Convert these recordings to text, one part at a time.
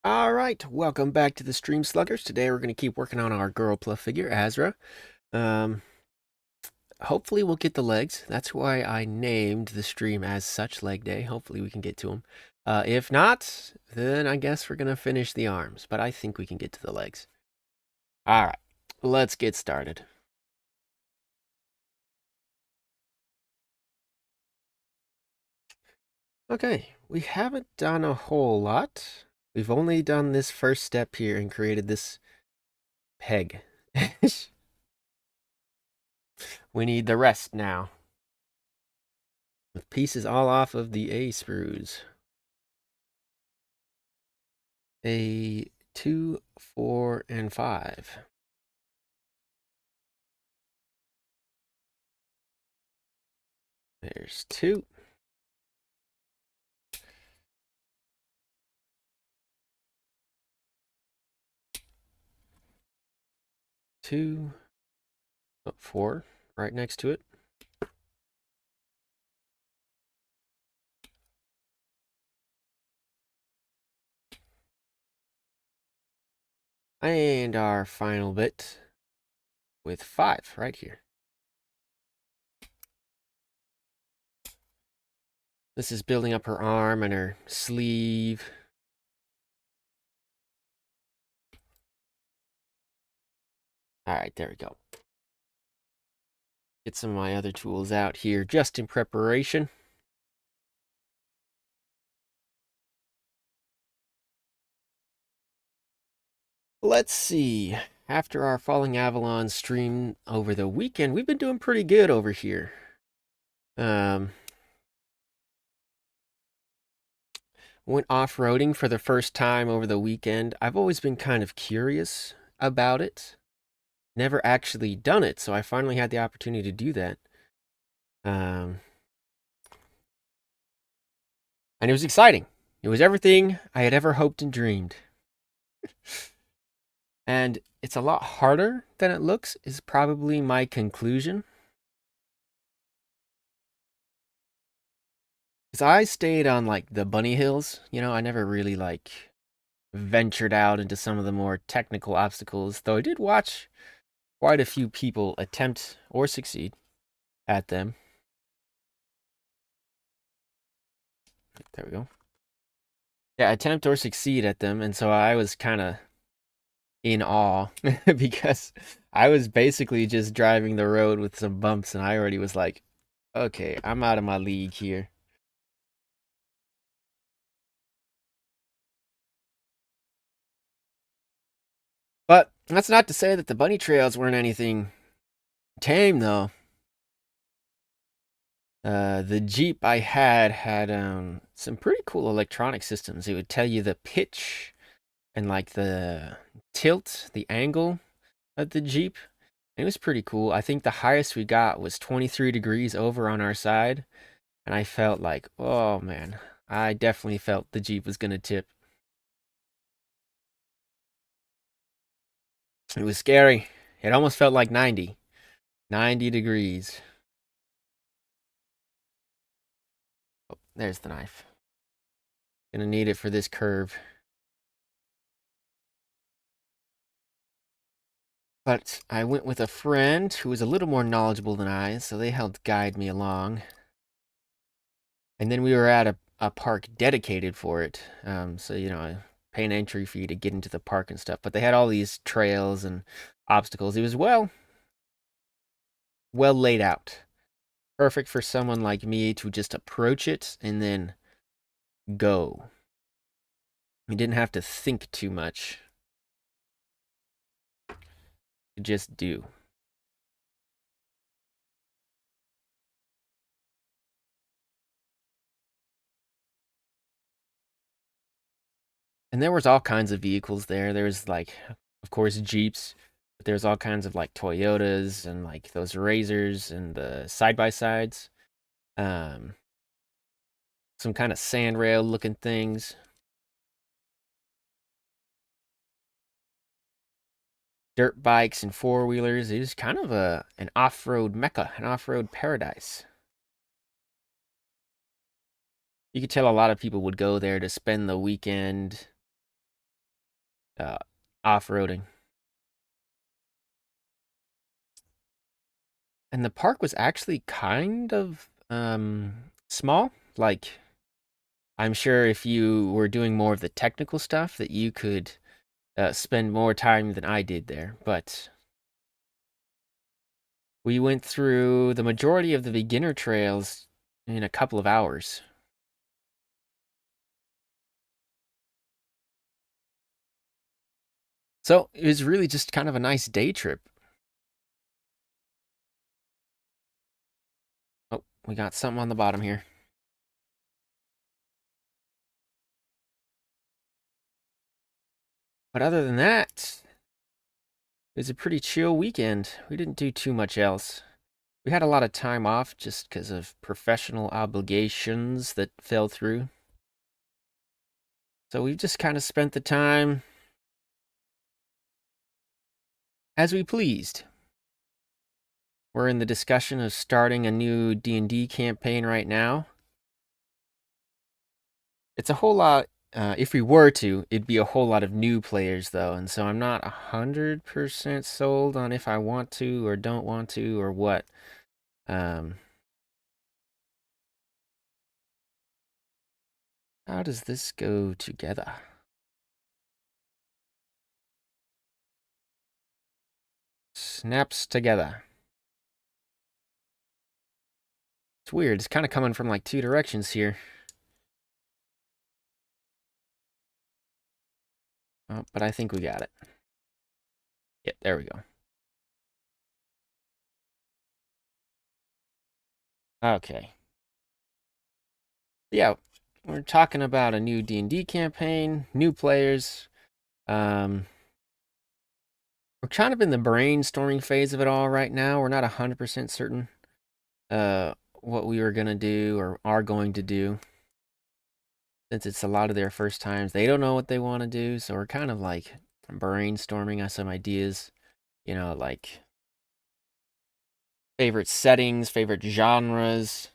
All right, welcome back to the Stream Sluggers. Today we're going to keep working on our Girpla figure, Asra. Um, Hopefully we'll get the legs. That's why I named the stream as such, Leg Day. Hopefully we can get to them. If not, then I guess we're going to finish the arms, but I think we can get to the legs. All right, let's get started. Okay, we haven't done a whole lot. We've only done this first step here and created this peg. We need the rest now. With pieces all off of the A sprues. A 2, 4, and 5. There's 2. Two, 4, right next to it. And our final bit with 5 right here. This is building up her arm and her sleeve. All right, there we go. Get some of my other tools out here just in preparation. Let's see. After our Falling Avalon stream over the weekend, we've been doing pretty good over here. Went off-roading for the first time over the weekend. I've always been kind of curious about it. Never actually done it, so I finally had the opportunity to do that. And it was exciting. It was everything I had ever hoped and dreamed. And it's a lot harder than it looks, is probably my conclusion. Because I stayed on like the bunny hills, I never really like ventured out into some of the more technical obstacles, though I did watch quite a few people attempt or succeed at them. There we go. Yeah, attempt or succeed at them, and so I was kind of in awe because I was basically just driving the road with some bumps, and I already was like, okay, I'm out of my league here. But that's not to say that the bunny trails weren't anything tame, though. The Jeep I had some pretty cool electronic systems. It would tell you the pitch and like the tilt, the angle of the Jeep. It was pretty cool. I think the highest we got was 23 degrees over on our side. And I felt like, oh man, I definitely felt the Jeep was going to tip. It was scary. It almost felt like 90 degrees. Oh, there's the knife. Gonna need it for this curve. But I went with a friend who was a little more knowledgeable than I, so they helped guide me along. And then we were at a park dedicated for it. So, pay an entry fee to get into the park and stuff. But they had all these trails and obstacles. It was well laid out. Perfect for someone like me to just approach it and then go. You didn't have to think too much. You just do. And there was all kinds of vehicles there. There was like, of course, Jeeps. But there's all kinds of like Toyotas and like those Razors and the side by sides. Um, some kind of sandrail looking things. Dirt bikes and four wheelers. It was kind of an off road mecca, an off road paradise. You could tell a lot of people would go there to spend the weekend, uh, off-roading. And the park was actually kind of small. Like, I'm sure if you were doing more of the technical stuff that you could spend more time than I did there. But we went through the majority of the beginner trails in a couple of hours. So it was really just kind of a nice day trip. Oh, we got something on the bottom here. But other than that, it was a pretty chill weekend. We didn't do too much else. We had a lot of time off just because of professional obligations that fell through. So we just kind of spent the time as we pleased. We're in the discussion of starting a new D&D campaign right now. It's a whole lot, if we were to, it'd be a whole lot of new players though, and so I'm not 100% sold on if I want to or don't want to or what. Um, how does this go together? Snaps together. It's weird. It's kind of coming from like two directions here. Oh, but I think we got it. Yep, there we go. Okay. Yeah, we're talking about a new D&D campaign, new players. Um, we're kind of in the brainstorming phase of it all right now. We're not 100% certain what we were going to do or are going to do. Since it's a lot of their first times, they don't know what they want to do, so we're kind of like brainstorming on some ideas, like favorite settings, favorite genres,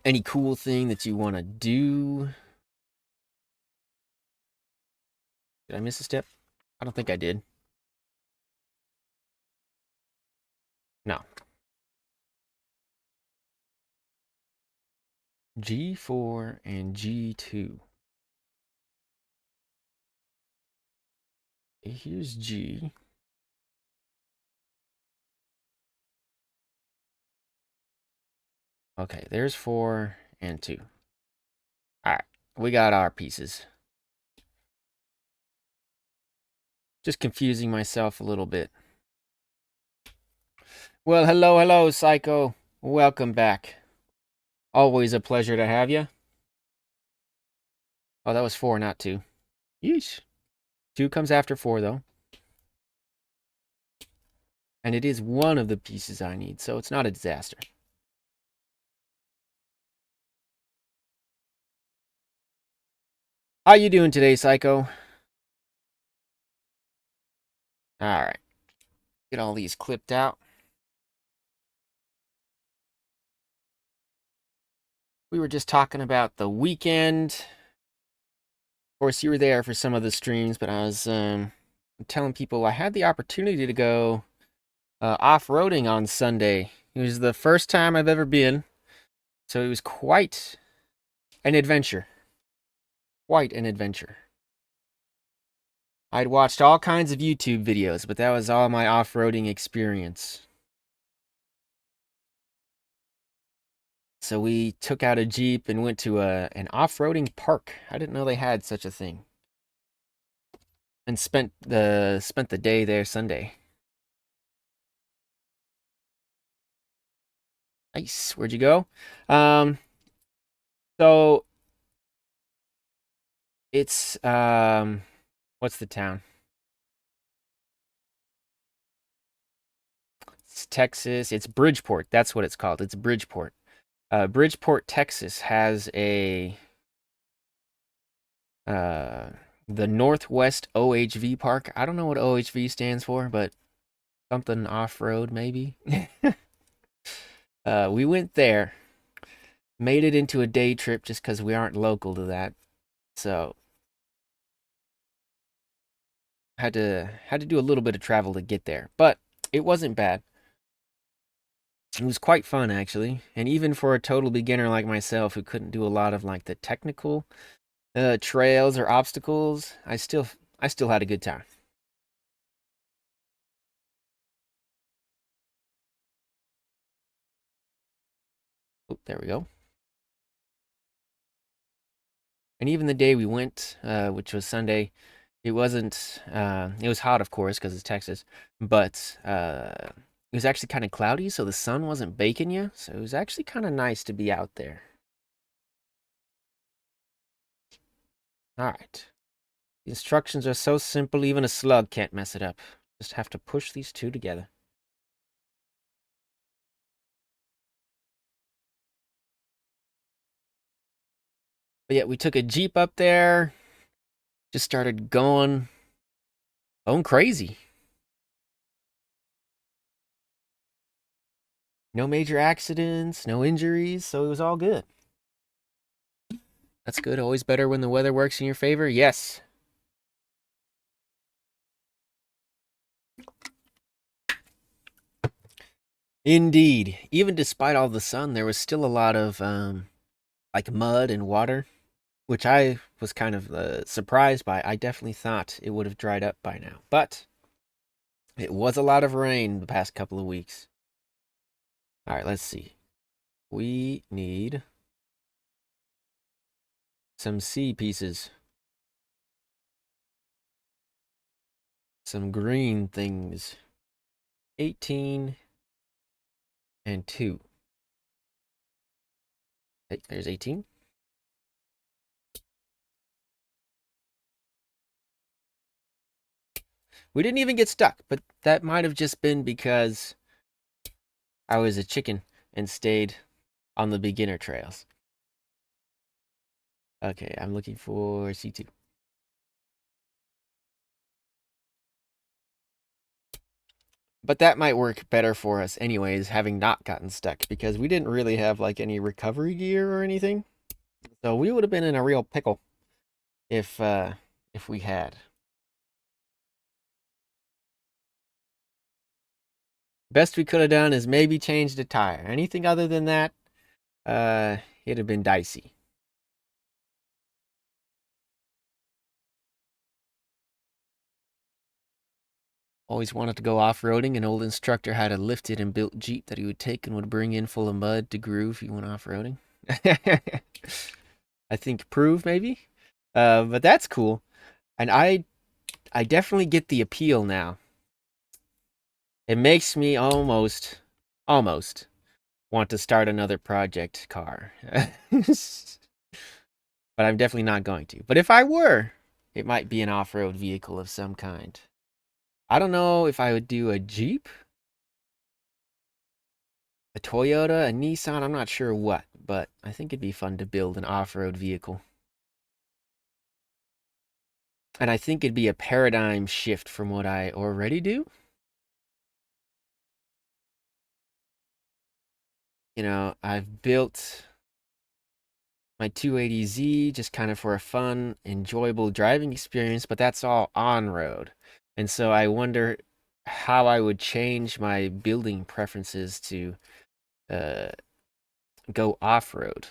any cool thing that you want to do. Did I miss a step? I don't think I did. No. G4 and G2. Here's G. Okay, there's 4 and 2. All right, we got our pieces. Just confusing myself a little bit. Well, hello, Psycho. Welcome back. Always a pleasure to have you. Oh, that was 4, not 2. Yeesh. 2 comes after 4, though. And it is one of the pieces I need, so it's not a disaster. How you doing today, Psycho? All right. Get all these clipped out. We were just talking about the weekend. Of course, you were there for some of the streams, but I was telling people I had the opportunity to go off-roading on Sunday. It was the first time I've ever been, so it was quite an adventure. Quite an adventure. I'd watched all kinds of YouTube videos, but that was all my off-roading experience. So we took out a Jeep and went to an off-roading park. I didn't know they had such a thing. And spent the day there Sunday. Nice. Where'd you go? So it's what's the town? It's Texas. It's Bridgeport. That's what it's called. It's Bridgeport. Bridgeport, Texas has uh the Northwest OHV Park. I don't know what OHV stands for, but something off-road maybe. We went there, made it into a day trip just because we aren't local to that. So Had to do a little bit of travel to get there, but it wasn't bad. It was quite fun actually, and even for a total beginner like myself who couldn't do a lot of like the technical trails or obstacles, I still had a good time. Oh, there we go. And even the day we went, which was Sunday, it wasn't. It was hot, of course, because it's Texas, but it was actually kind of cloudy, so the sun wasn't baking you. So it was actually kind of nice to be out there. All right. The instructions are so simple, even a slug can't mess it up. Just have to push these two together. But yeah, we took a Jeep up there, just started going crazy. No major accidents, no injuries, so it was all good. That's good. Always better when the weather works in your favor. Yes. Indeed. Even despite all the sun, there was still a lot of like mud and water, which I was kind of surprised by. I definitely thought it would have dried up by now, but it was a lot of rain the past couple of weeks. All right, let's see. We need some C pieces, some green things. 18 and 2. Hey, there's 18. We didn't even get stuck, but that might have just been because I was a chicken and stayed on the beginner trails. Okay, I'm looking for C2. But that might work better for us anyways, having not gotten stuck, because we didn't really have like any recovery gear or anything. So we would have been in a real pickle if we had. Best we could have done is maybe changed a tire. Anything other than that, uh, it'd have been dicey. Always wanted to go off-roading. An old instructor had a lifted and built Jeep that he would take and would bring in full of mud to groove if he went off-roading. I think prove maybe. But that's cool. And I definitely get the appeal now. It makes me almost want to start another project car. But I'm definitely not going to. But if I were, it might be an off-road vehicle of some kind. I don't know if I would do a Jeep, a Toyota, a Nissan, I'm not sure what, but I think it'd be fun to build an off-road vehicle. And I think it'd be a paradigm shift from what I already do. I've built my 280Z just kind of for a fun, enjoyable driving experience, but that's all on road. And so I wonder how I would change my building preferences to uh, go off road.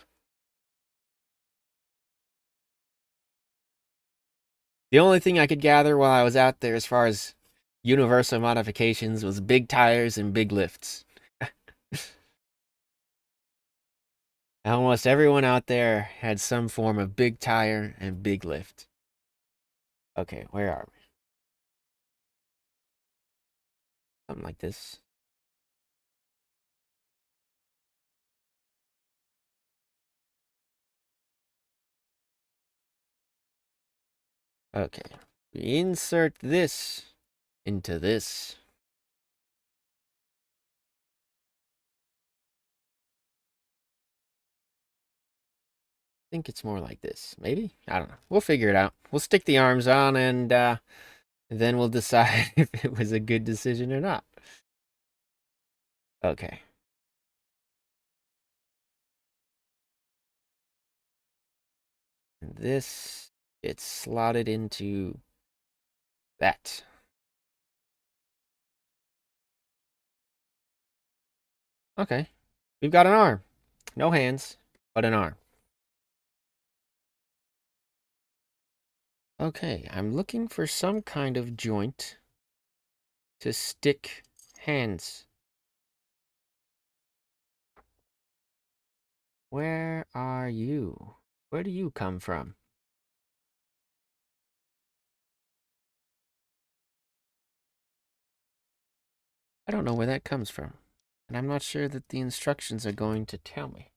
The only thing I could gather while I was out there as far as universal modifications was big tires and big lifts. Almost everyone out there had some form of big tire and big lift. Okay, where are we? Something like this. Okay. We insert this into this. I think it's more like this. Maybe? I don't know. We'll figure it out. We'll stick the arms on and then we'll decide if it was a good decision or not. Okay. And this gets slotted into That. Okay. We've got an arm. No hands, but an arm. Okay, I'm looking for some kind of joint to stick hands. Where are you? Where do you come from? I don't know where that comes from. And I'm not sure that the instructions are going to tell me.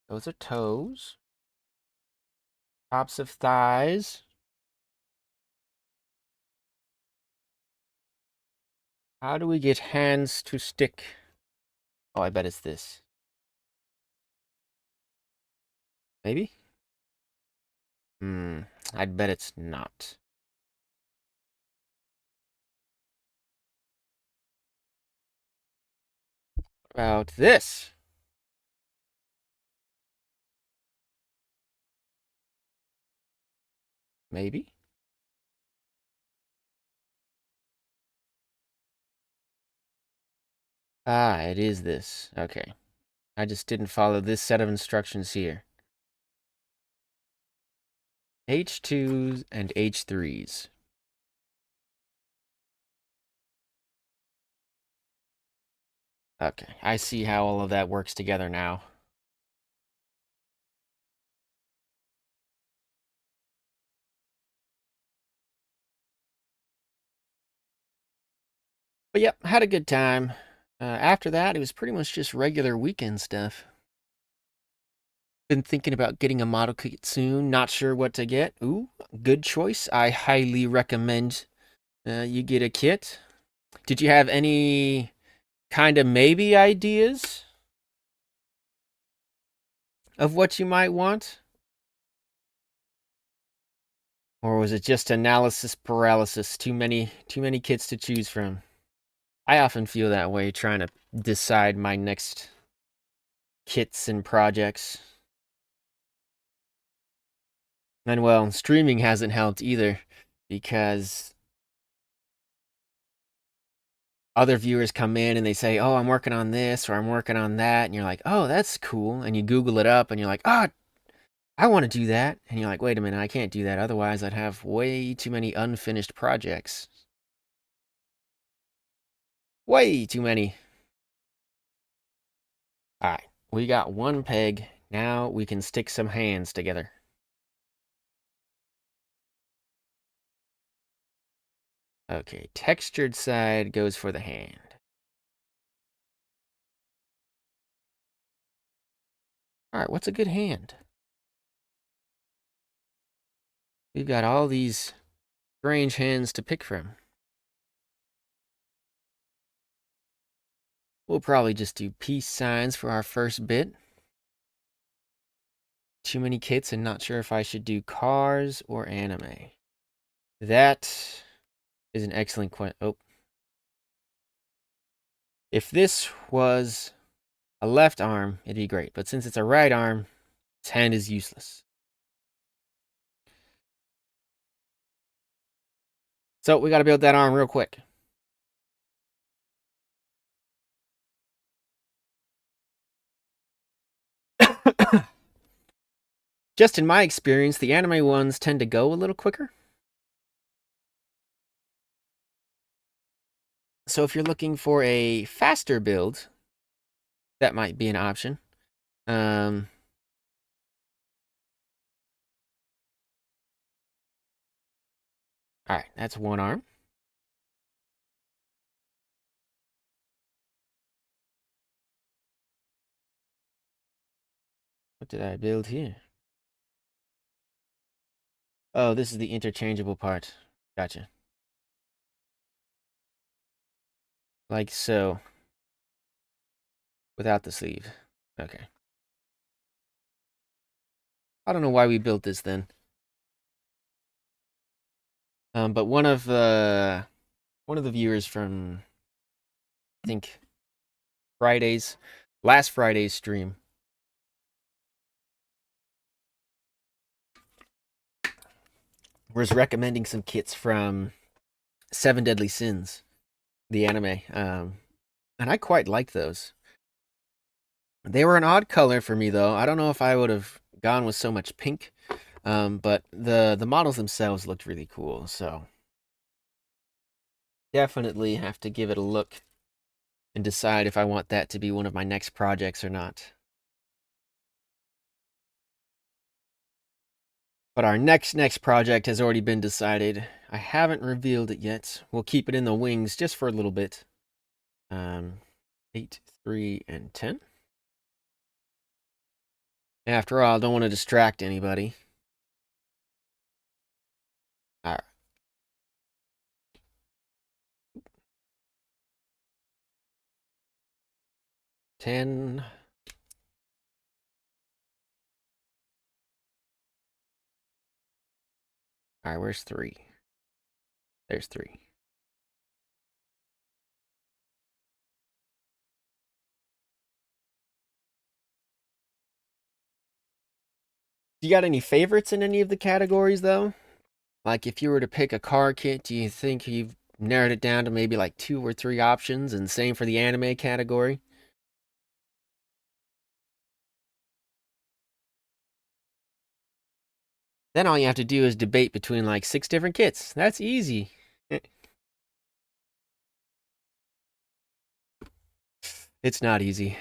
Those are toes. Tops of thighs. How do we get hands to stick? Oh, I bet it's this. Maybe? I'd bet it's not. About this? Maybe? Ah, it is this. Okay. I just didn't follow this set of instructions here. H2s and H3s. Okay, I see how all of that works together now. But yep, had a good time. After that, it was pretty much just regular weekend stuff. Been thinking about getting a model kit soon. Not sure what to get. Ooh, good choice. I highly recommend you get a kit. Did you have any kind of maybe ideas of what you might want? Or was it just analysis paralysis? Too many kits to choose from. I often feel that way trying to decide my next kits and projects. And well, streaming hasn't helped either because other viewers come in and they say, "Oh, I'm working on this or I'm working on that." And you're like, "Oh, that's cool." And you Google it up and you're like, "Oh, I want to do that." And you're like, "Wait a minute, I can't do that. Otherwise, I'd have way too many unfinished projects." Way too many. All right, we got one peg. Now we can stick some hands together. Okay, textured side goes for the hand. All right, what's a good hand? We've got all these strange hands to pick from. We'll probably just do peace signs for our first bit. Too many kits and not sure if I should do cars or anime. That is an excellent question. Oh. If this was a left arm, it'd be great. But since it's a right arm, its hand is useless. So we got to build that arm real quick. Just in my experience, the anime ones tend to go a little quicker. So if you're looking for a faster build, that might be an option. All right, that's one arm. What did I build here? Oh, this is the interchangeable part. Gotcha. Like so. Without the sleeve. Okay. I don't know why we built this then. But one of the viewers from I think last Friday's stream was recommending some kits from Seven Deadly Sins, the anime, and I quite liked those. They were an odd color for me though. I don't know if I would have gone with so much pink, but the models themselves looked really cool. So definitely have to give it a look and decide if I want that to be one of my next projects or not. But our next project has already been decided. I haven't revealed it yet. We'll keep it in the wings just for a little bit. 8, 3, and 10. After all, I don't want to distract anybody. All right. 10. All right, where's 3? There's 3. Do you got any favorites in any of the categories, though? Like, if you were to pick a car kit, do you think you've narrowed it down to maybe like 2 or 3 options? And same for the anime category? Then all you have to do is debate between like 6 different kits. That's easy. It's not easy.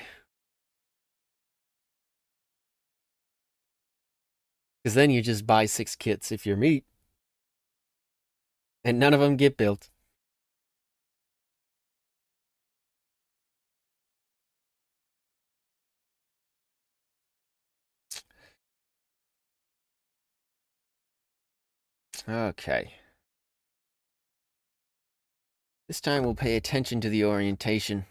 Because then you just buy 6 kits if you're me, and none of them get built. Okay. This time we'll pay attention to the orientation.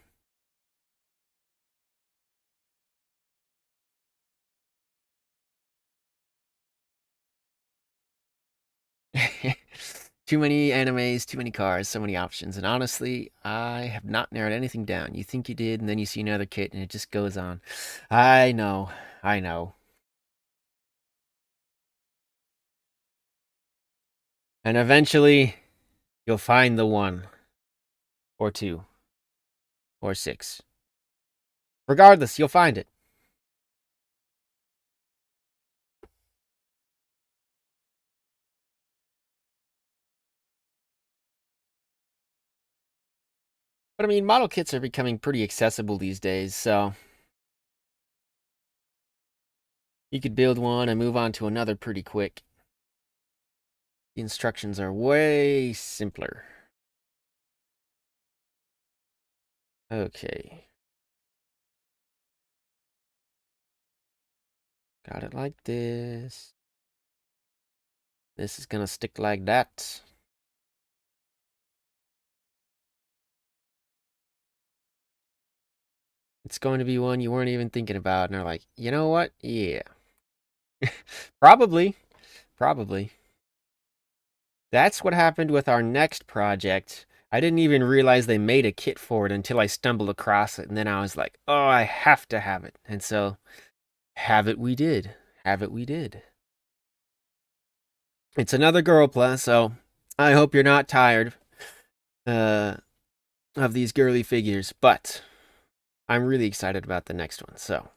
Too many animes, too many cars, so many options. And honestly, I have not narrowed anything down. You think you did, and then you see another kit, and it just goes on. I know. I know. And eventually, you'll find the one, or 2, or 6. Regardless, you'll find it. But I mean, model kits are becoming pretty accessible these days, so you could build one and move on to another pretty quick. The instructions are way simpler. Okay. Got it like this. This is gonna stick like that. It's going to be one you weren't even thinking about, and they're like, you know what? Yeah. Probably. Probably. That's what happened with our next project. I didn't even realize they made a kit for it until I stumbled across it, and then I was like, oh, I have to have it. And so, have it we did. Have it we did. It's another Girpla, so I hope you're not tired uh, of these girly figures, but I'm really excited about the next one, so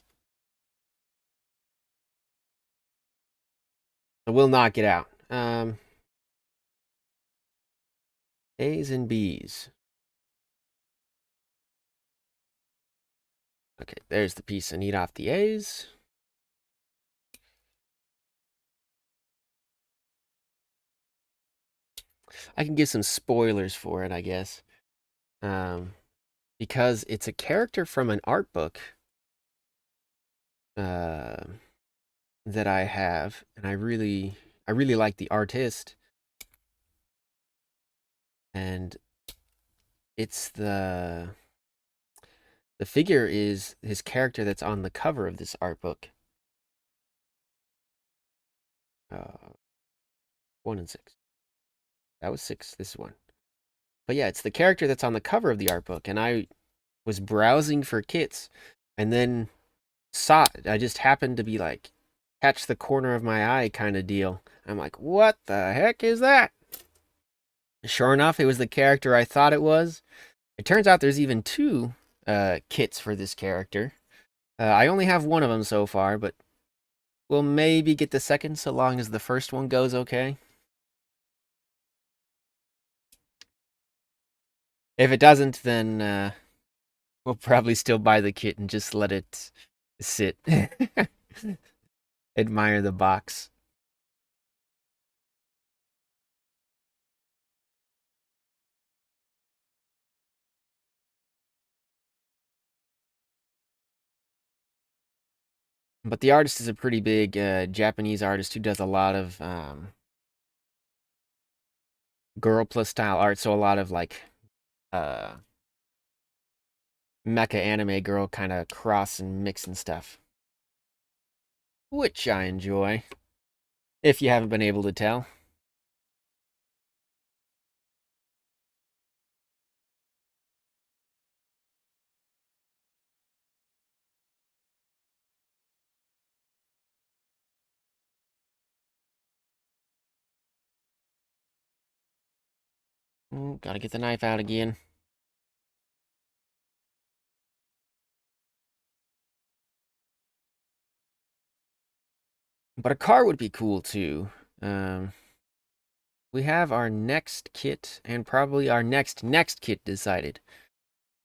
we'll knock it out. A's and B's. Okay, there's the piece I need off the A's. I can give some spoilers for it, I guess. Because it's a character from an art book uh, that I have, and I really like the artist, and it's the figure is his character that's on the cover of this art book. 1 and 6. That was 6. This is 1. But yeah, it's the character that's on the cover of the art book, and I was browsing for kits, and then saw it. I just happened to be like, catch the corner of my eye kind of deal. I'm like, what the heck is that? Sure enough, it was the character I thought it was. It turns out there's even two kits for this character. I only have one of them so far, but we'll maybe get the second so long as the first one goes okay. If it doesn't, then we'll probably still buy the kit and just let it sit. Admire the box. But the artist is a pretty big Japanese artist who does a lot of Girpla style art, so a lot of like uh, mecha anime girl kind of cross and mix and stuff, which I enjoy. If you haven't been able to tell. Gotta get the knife out again. But a car would be cool too. Um, we have our next kit and probably our next kit decided.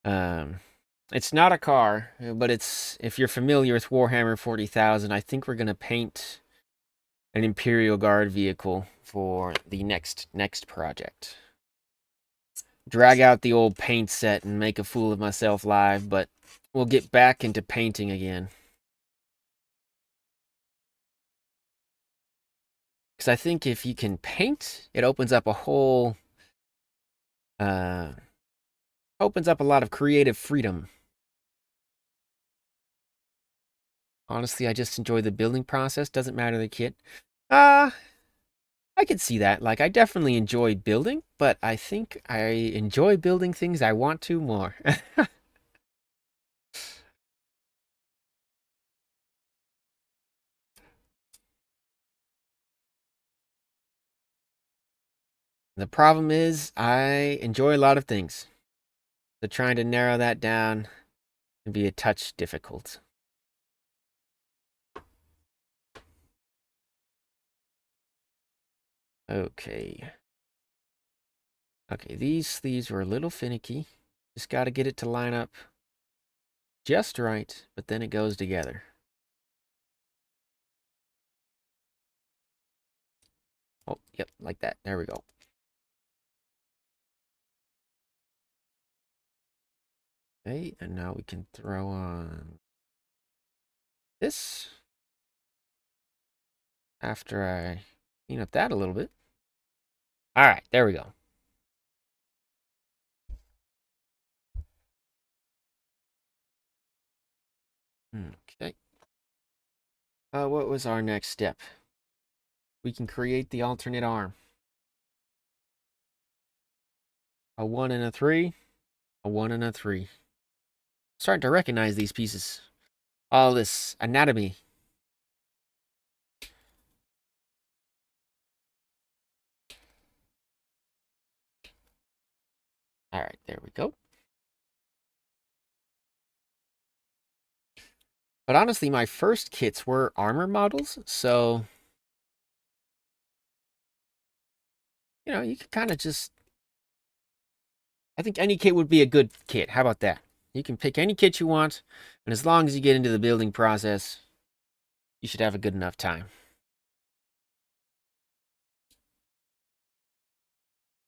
Um, it's not a car, but it's if you're familiar with Warhammer 40,000, I think we're gonna paint an Imperial Guard vehicle for the next project. Drag out the old paint set and make a fool of myself live, but we'll get back into painting again. Because I think if you can paint, it opens up a whole, uh, opens up a lot of creative freedom. Honestly, I just enjoy the building process. Doesn't matter the kit. Uh, I could see that. Like, I definitely enjoy building, but I think I enjoy building things I want to more. The problem is, I enjoy a lot of things. So trying to narrow that down can be a touch difficult. Okay. Okay, these sleeves were a little finicky. Just got to get it to line up just right, but then it goes together. Oh, yep, like that. There we go. Okay, and now we can throw on this after I clean up that a little bit. All right, there we go. Okay. What was our next step? We can create the alternate arm. A 1 and a 3, a 1 and a 3. Starting to recognize these pieces. All this anatomy. All right, there we go. But honestly, my first kits were armor models, so you can kind of just. I think any kit would be a good kit. How about that? You can pick any kit you want, and as long as you get into the building process, you should have a good enough time.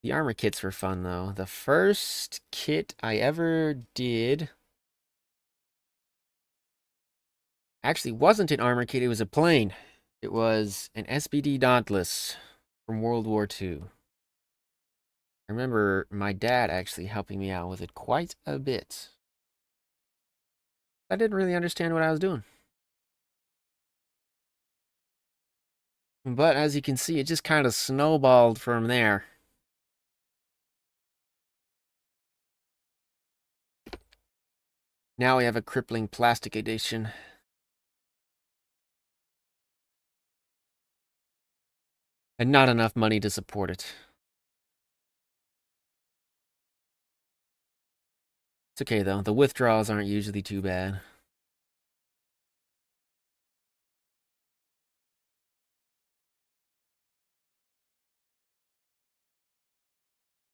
The armor kits were fun, though. The first kit I ever did actually wasn't an armor kit, it was a plane. It was an SBD Dauntless from World War II. I remember my dad actually helping me out with it quite a bit. I didn't really understand what I was doing. But as you can see, it just kind of snowballed from there. Now we have a crippling plastic edition. And not enough money to support it. It's okay though. The withdrawals aren't usually too bad.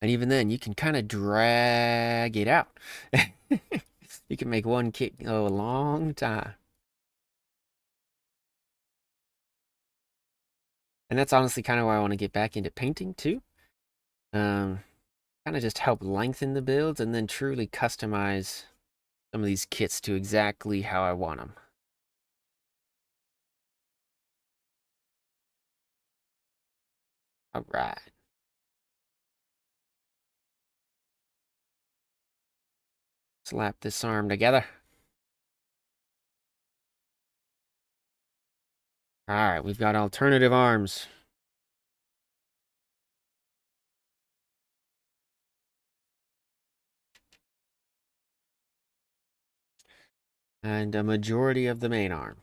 And even then, you can kind of drag it out. You can make one kit go a long time. And that's honestly kind of why I want to get back into painting too. Um, Kind of just help lengthen the builds and then truly customize some of these kits to exactly how I want them. All right. Slap this arm together. All right, we've got alternative arms. And a majority of the main arm.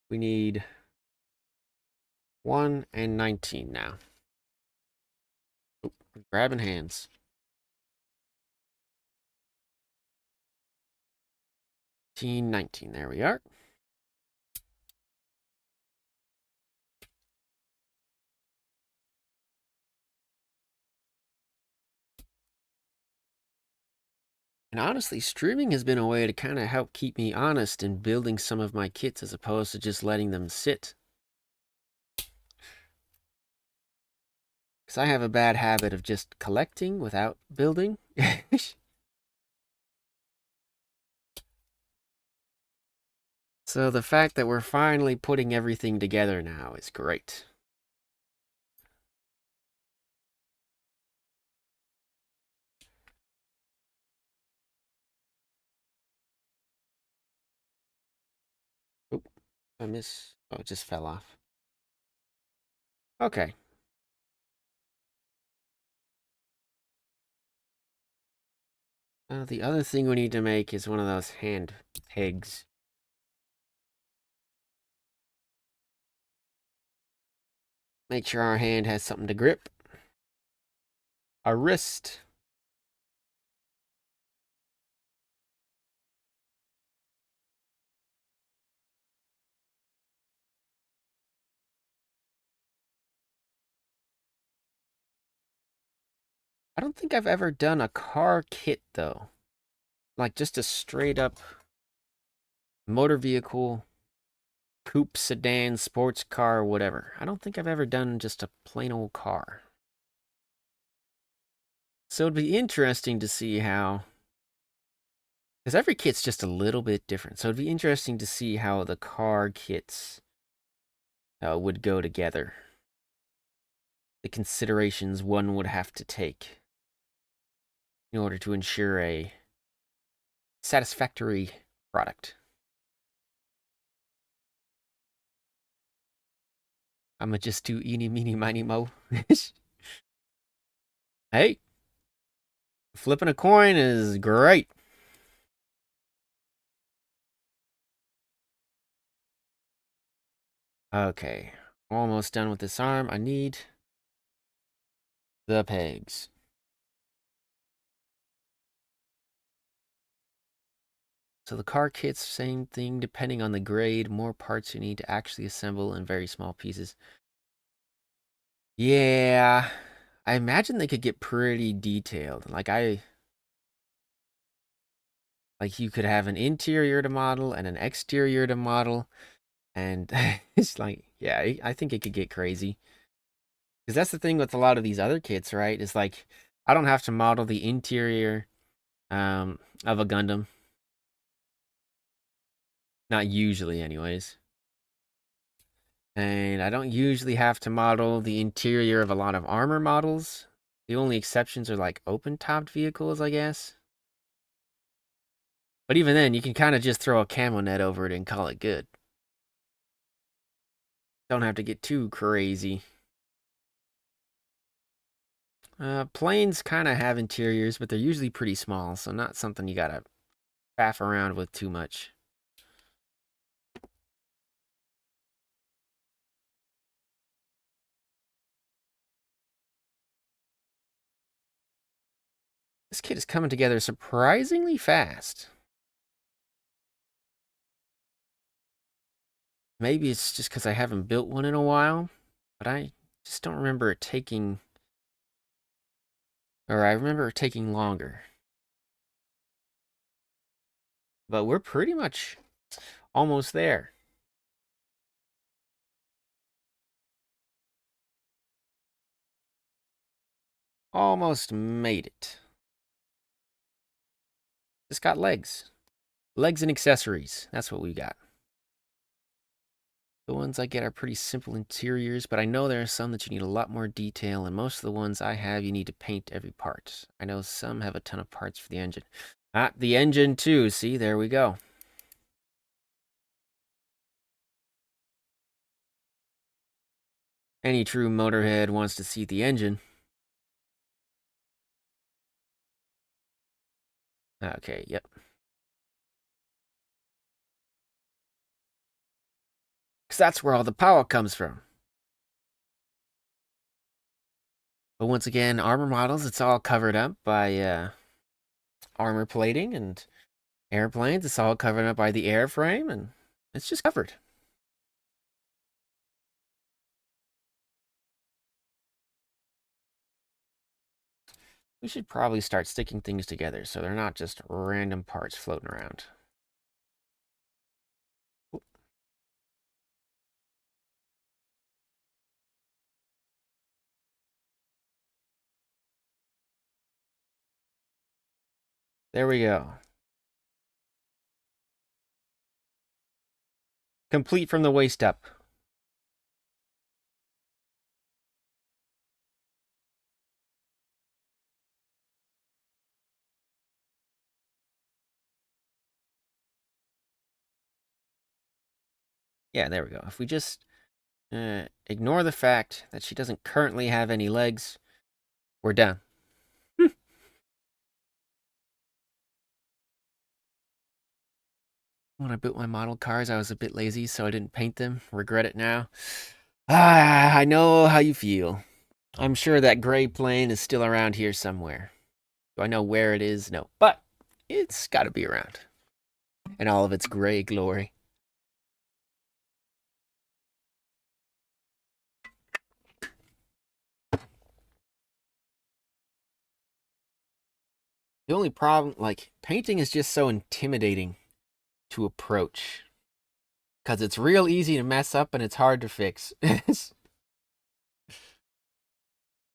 We need 1 and 19 now. Oop, grabbing hands. 19, there we are. And honestly, streaming has been a way to kind of help keep me honest in building some of my kits as opposed to just letting them sit. Because I have a bad habit of just collecting without building. So the fact that we're finally putting everything together now is great. Oop, I miss. Oh, it just fell off. Okay. The other thing we need to make is one of those hand pegs. Make sure our hand has something to grip. A wrist. I don't think I've ever done a car kit though. Like just a straight up motor vehicle, coupe, sedan, sports car, whatever. I don't think I've ever done just a plain old car. So it'd be interesting to see how, because every kit's just a little bit different. So it'd be interesting to see how the car kits would go together. The considerations one would have to take in order to ensure a satisfactory product. I'ma just do eeny, meeny, miny, mo. Hey, flipping a coin is great. Okay, almost done with this arm. I need the pegs. So the car kit's same thing, depending on the grade, more parts you need to actually assemble in very small pieces. Yeah, I imagine they could get pretty detailed. Like you could have an interior to model and an exterior to model, and it's like, yeah, I think it could get crazy. Because that's the thing with a lot of these other kits, right? Is like, I don't have to model the interior of a Gundam. Not usually, anyways. And I don't usually have to model the interior of a lot of armor models. The only exceptions are like open-topped vehicles, I guess. But even then, you can kind of just throw a camo net over it and call it good. Don't have to get too crazy. Planes kind of have interiors, but they're usually pretty small, so not something you gotta faff around with too much. This kit is coming together surprisingly fast. Maybe it's just because I haven't built one in a while, but I just don't remember it taking, or I remember it taking longer. But we're pretty much almost there. Almost made it. Just got legs. Legs and accessories. That's what we got. The ones I get are pretty simple interiors, but I know there are some that you need a lot more detail, and most of the ones I have, you need to paint every part. I know some have a ton of parts for the engine. Ah, the engine too. See, there we go. Any true motorhead wants to see the engine. Okay, yep. Because that's where all the power comes from. But once again, armor models, it's all covered up by armor plating, and airplanes, it's all covered up by the airframe, and it's just covered. We should probably start sticking things together so they're not just random parts floating around. There we go. Complete from the waist up. Yeah, there we go. If we just ignore the fact that she doesn't currently have any legs, we're done. When I built my model cars, I was a bit lazy, so I didn't paint them. Regret it now. Ah, I know how you feel. I'm sure that gray plane is still around here somewhere. Do I know where it is? No, but it's got to be around. In all of its gray glory. The only problem, like, painting is just so intimidating to approach. Because it's real easy to mess up and it's hard to fix. I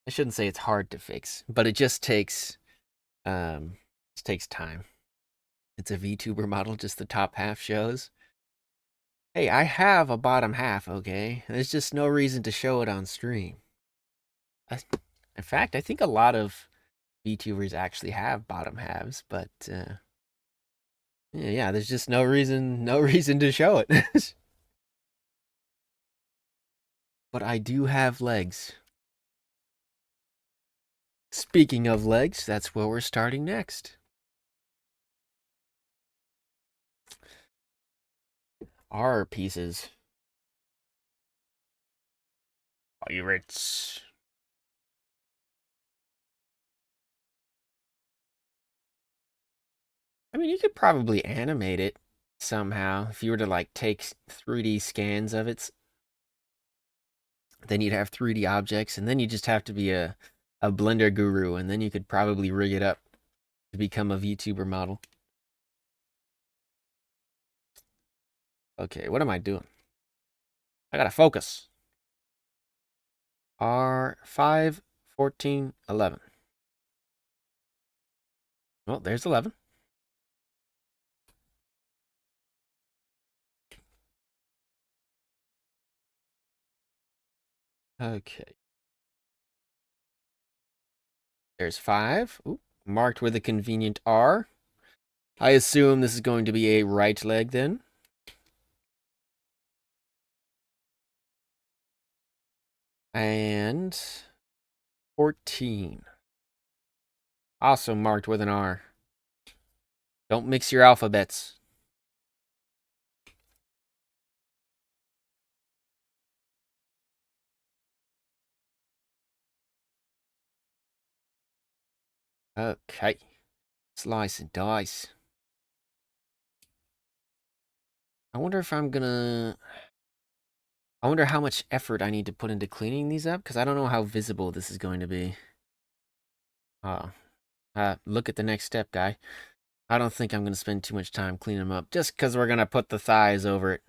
shouldn't say it's hard to fix, but it takes time. It's a VTuber model, just the top half shows. Hey, I have a bottom half, okay? There's just no reason to show it on stream. In fact, I think a lot of VTubers actually have bottom halves, but yeah, there's just no reason to show it. But I do have legs. Speaking of legs, that's where we're starting next. Our pieces. Pirates. I mean, you could probably animate it somehow. If you were to like take 3D scans of it, then you'd have 3D objects, and then you just have to be a Blender guru, and then you could probably rig it up to become a VTuber model. Okay, what am I doing? I gotta focus. R5, 14, 11. Well, there's 11. Okay. There's 5. Ooh, marked with a convenient R. I assume this is going to be a right leg then. And 14. Also marked with an R. Don't mix your alphabets. Okay. Slice and dice. I wonder if I'm gonna... I wonder how much effort I need to put into cleaning these up, because I don't know how visible this is going to be. Oh. Look at the next step, guy. I don't think I'm going to spend too much time cleaning them up, just because we're going to put the thighs over it.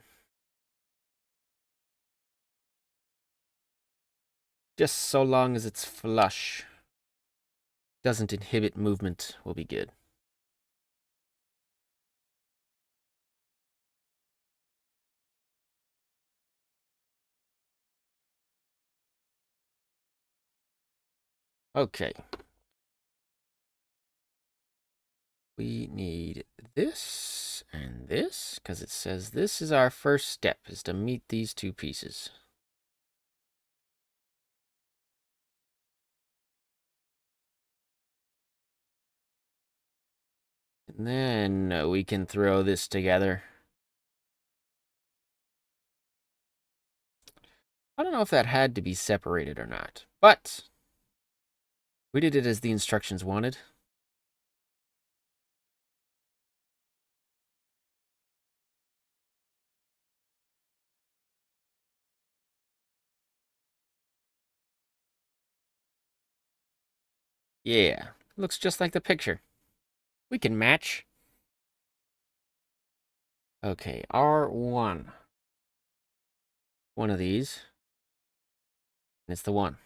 Just so long as it's flush. Doesn't inhibit movement, will be good. Okay. We need this and this, because it says this is our first step, is to meet these two pieces. And then we can throw this together. I don't know if that had to be separated or not, but we did it as the instructions wanted. Yeah, looks just like the picture. We can match. Okay, R1. One of these. And it's the one.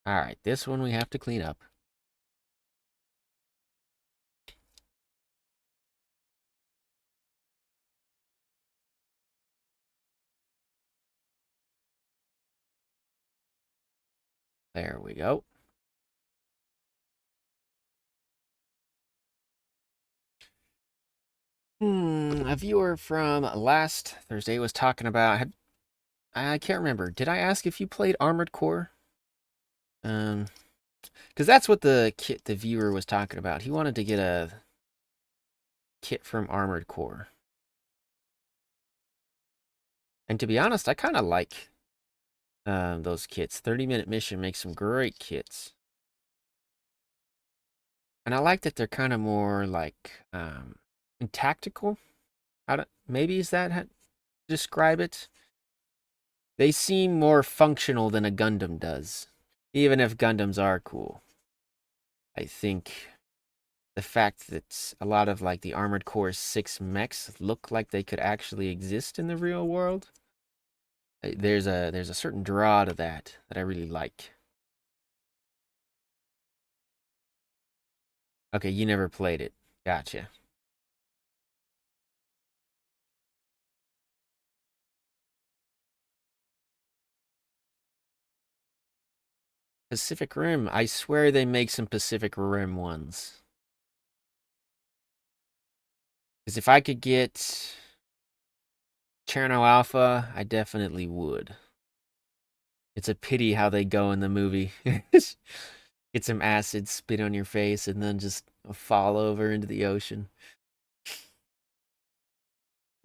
Alright, this one we have to clean up. There we go. A viewer from last Thursday was talking about... I can't remember. Did I ask if you played Armored Core? Because that's what the kit the viewer was talking about. He wanted to get a kit from Armored Core. And to be honest, I kind of like those kits. 30-minute mission makes some great kits. And I like that they're kind of more like tactical. Maybe is that how to describe it? They seem more functional than a Gundam does. Even if Gundams are cool. I think the fact that a lot of like the Armored Core 6 mechs look like they could actually exist in the real world. There's a certain draw to that I really like. Okay, you never played it. Gotcha. Pacific Rim. I swear they make some Pacific Rim ones. Because if I could get Cherno Alpha, I definitely would. It's a pity how they go in the movie. Get some acid, spit on your face, and then just fall over into the ocean.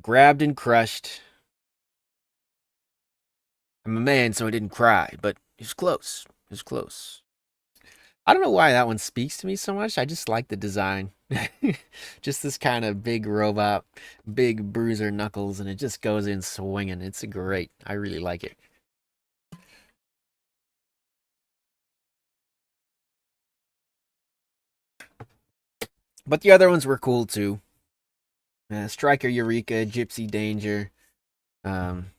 Grabbed and crushed. I'm a man, so I didn't cry, but it was close. It was close. I don't know why that one speaks to me so much. I just like the design. Just this kind of big robot, big bruiser knuckles, and it just goes in swinging. It's great. I really like it. But the other ones were cool too. Striker Eureka, Gypsy Danger. Um,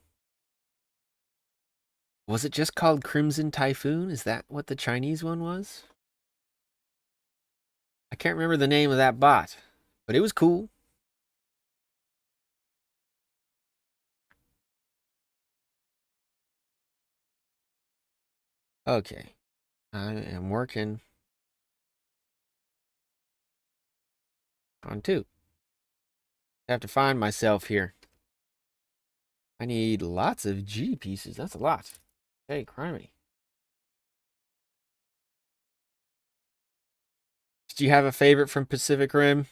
was it just called Crimson Typhoon? Is that what the Chinese one was? I can't remember the name of that bot, but it was cool. Okay, I am working on two. I have to find myself here. I need lots of G pieces. That's a lot. Hey, crimey. Did you have a favorite from Pacific Rim?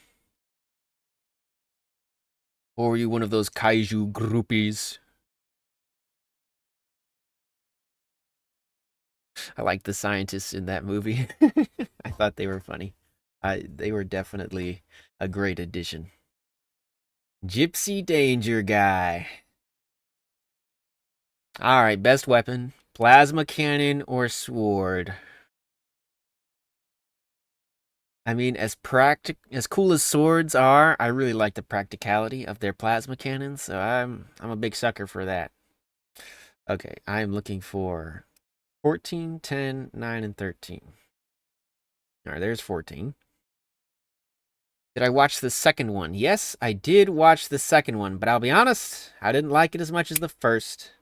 Or were you one of those kaiju groupies? I like the scientists in that movie. I thought they were funny. They were definitely a great addition. Gypsy Danger Guy. All right, best weapon: plasma cannon or sword. I mean, as cool as swords are, I really like the practicality of their plasma cannons, so I'm a big sucker for that. Okay, I'm looking for 14, 10, 9, and 13. All right, there's 14. Did I watch the second one? Yes, I did watch the second one, but I'll be honest, I didn't like it as much as the first,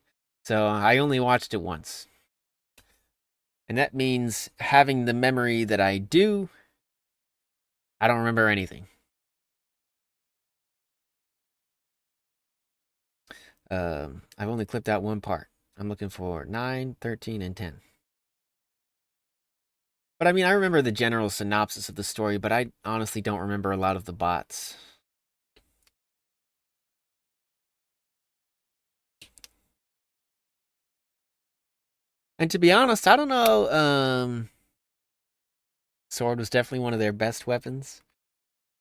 so I only watched it once. And that means having the memory that I do, I don't remember anything. I've only clipped out one part. I'm looking for 9, 13, and 10. But I mean, I remember the general synopsis of the story, but I honestly don't remember a lot of the bots. And to be honest, I don't know. Sword was definitely one of their best weapons.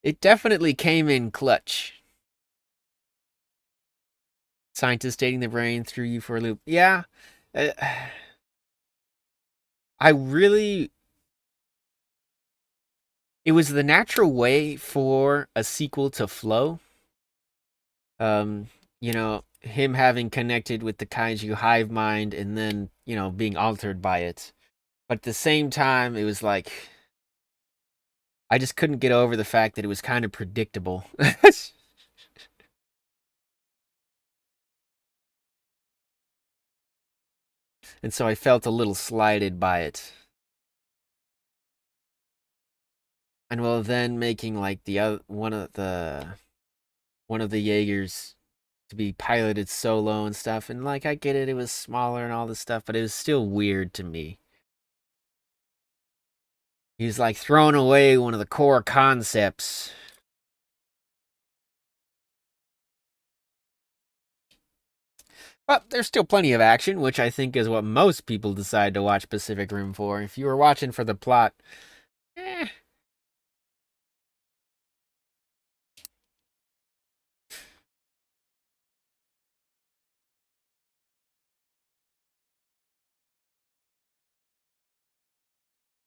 It definitely came in clutch. Scientists dating the brain threw you for a loop. Yeah. Uh, I really. It was the natural way for a sequel to flow. Um, him having connected with the kaiju hive mind and then, being altered by it. But at the same time, it was like I just couldn't get over the fact that it was kind of predictable. And so I felt a little slighted by it. And well, then making like the other one of the Jaegers to be piloted solo and stuff, and like I get it, it was smaller and all this stuff, but it was still weird to me. He was like throwing away one of the core concepts. But there's still plenty of action, which I think is what most people decide to watch Pacific Rim for. If you were watching for the plot, eh.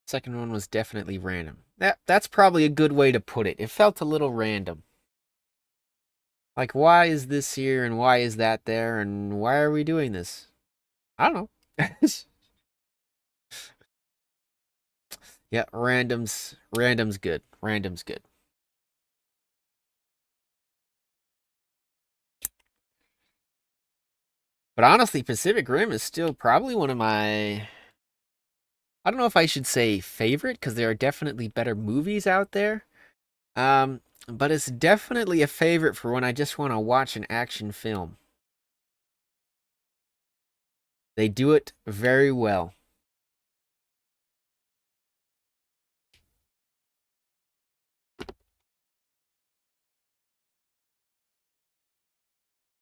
Second one was definitely random. That's probably a good way to put it. It felt a little random. Like, why is this here and why is that there and why are we doing this? I don't know. Yeah, random's good. Random's good. But honestly, Pacific Rim is still probably one of my, I don't know if I should say favorite because there are definitely better movies out there. But it's definitely a favorite for when I just want to watch an action film. They do it very well.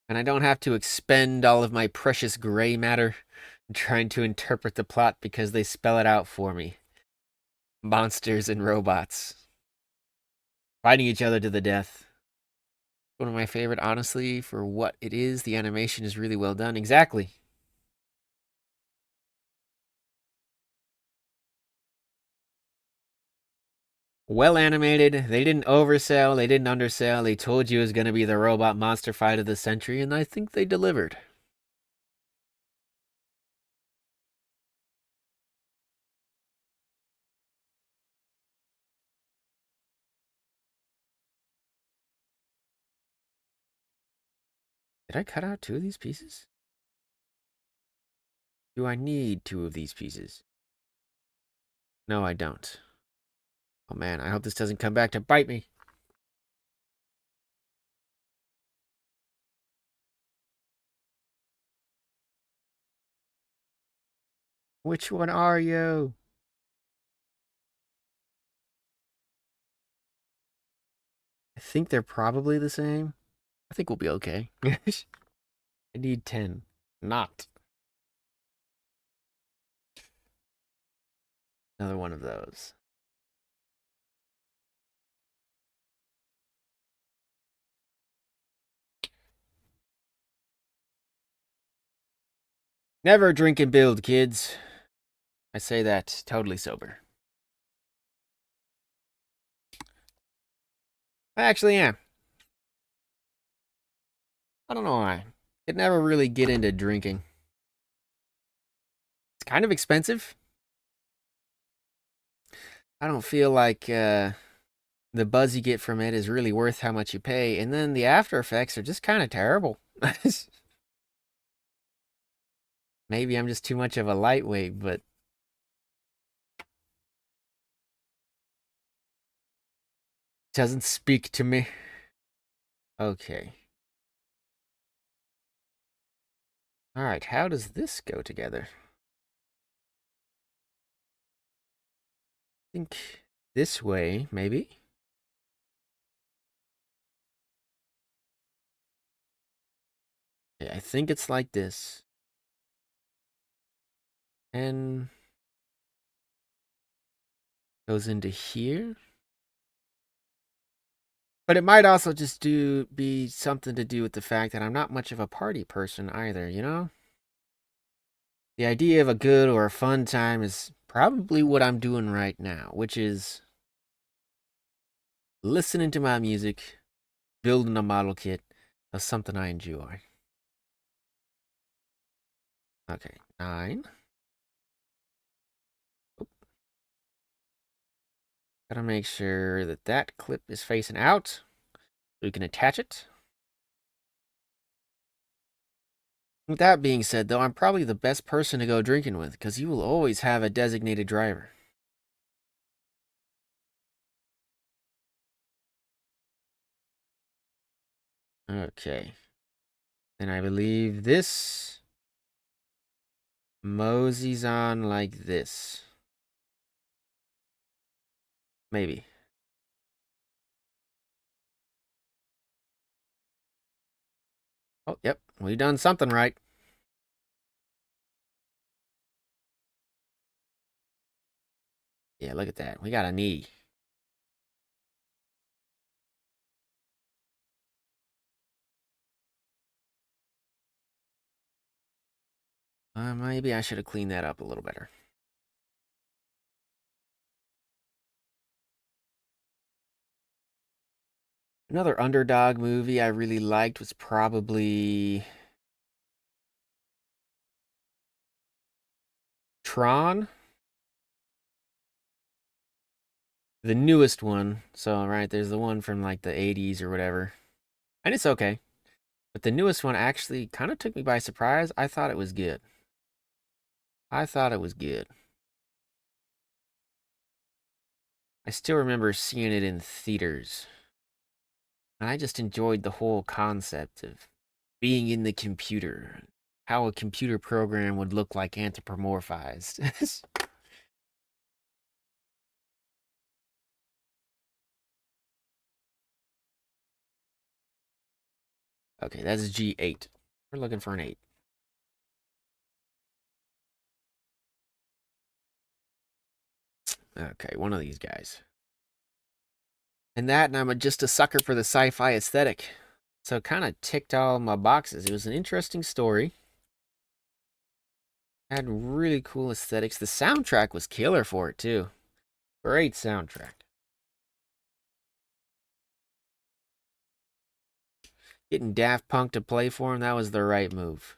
And I don't have to expend all of my precious gray matter trying to interpret the plot because they spell it out for me. Monsters and robots fighting each other to the death. One of my favorite, honestly, for what it is. The animation is really well done. Exactly. Well animated. They didn't oversell. They didn't undersell. They told you it was going to be the robot monster fight of the century, and I think they delivered. Did I cut out two of these pieces? Do I need two of these pieces? No, I don't. Oh man, I hope this doesn't come back to bite me. Which one are you? I think they're probably the same. I think we'll be okay. I need 10. Not another one of those. Never drink and build, kids. I say that totally sober. I actually am. I don't know why. Could never really get into drinking. It's kind of expensive. I don't feel like the buzz you get from it is really worth how much you pay. And then the after effects are just kind of terrible. Maybe I'm just too much of a lightweight, but doesn't speak to me. Okay. All right, how does this go together? I think this way, maybe. Yeah, I think it's like this. And goes into here. But it might also just be something to do with the fact that I'm not much of a party person either, you know? The idea of a good or a fun time is probably what I'm doing right now, which is listening to my music, building a model kit of something I enjoy. Okay, 9. Oop. Gotta make sure that that clip is facing out so we can attach it. With that being said, though, I'm probably the best person to go drinking with because you will always have a designated driver. Okay. And I believe this moseys on like this. Maybe. Oh, yep. We done something right. Yeah, look at that. We got a knee. Maybe I should have cleaned that up a little better. Another underdog movie I really liked was probably Tron, the newest one. So, right, there's the one from like the 80s or whatever. And it's okay. But the newest one actually kind of took me by surprise. I thought it was good. I thought it was good. I still remember seeing it in theaters. And I just enjoyed the whole concept of being in the computer, how a computer program would look like anthropomorphized. Okay, that's G8. We're looking for an 8. Okay, one of these guys. And that, and I'm just a sucker for the sci-fi aesthetic. So it kind of ticked all my boxes. It was an interesting story. Had really cool aesthetics. The soundtrack was killer for it too. Great soundtrack. Getting Daft Punk to play for him, that was the right move.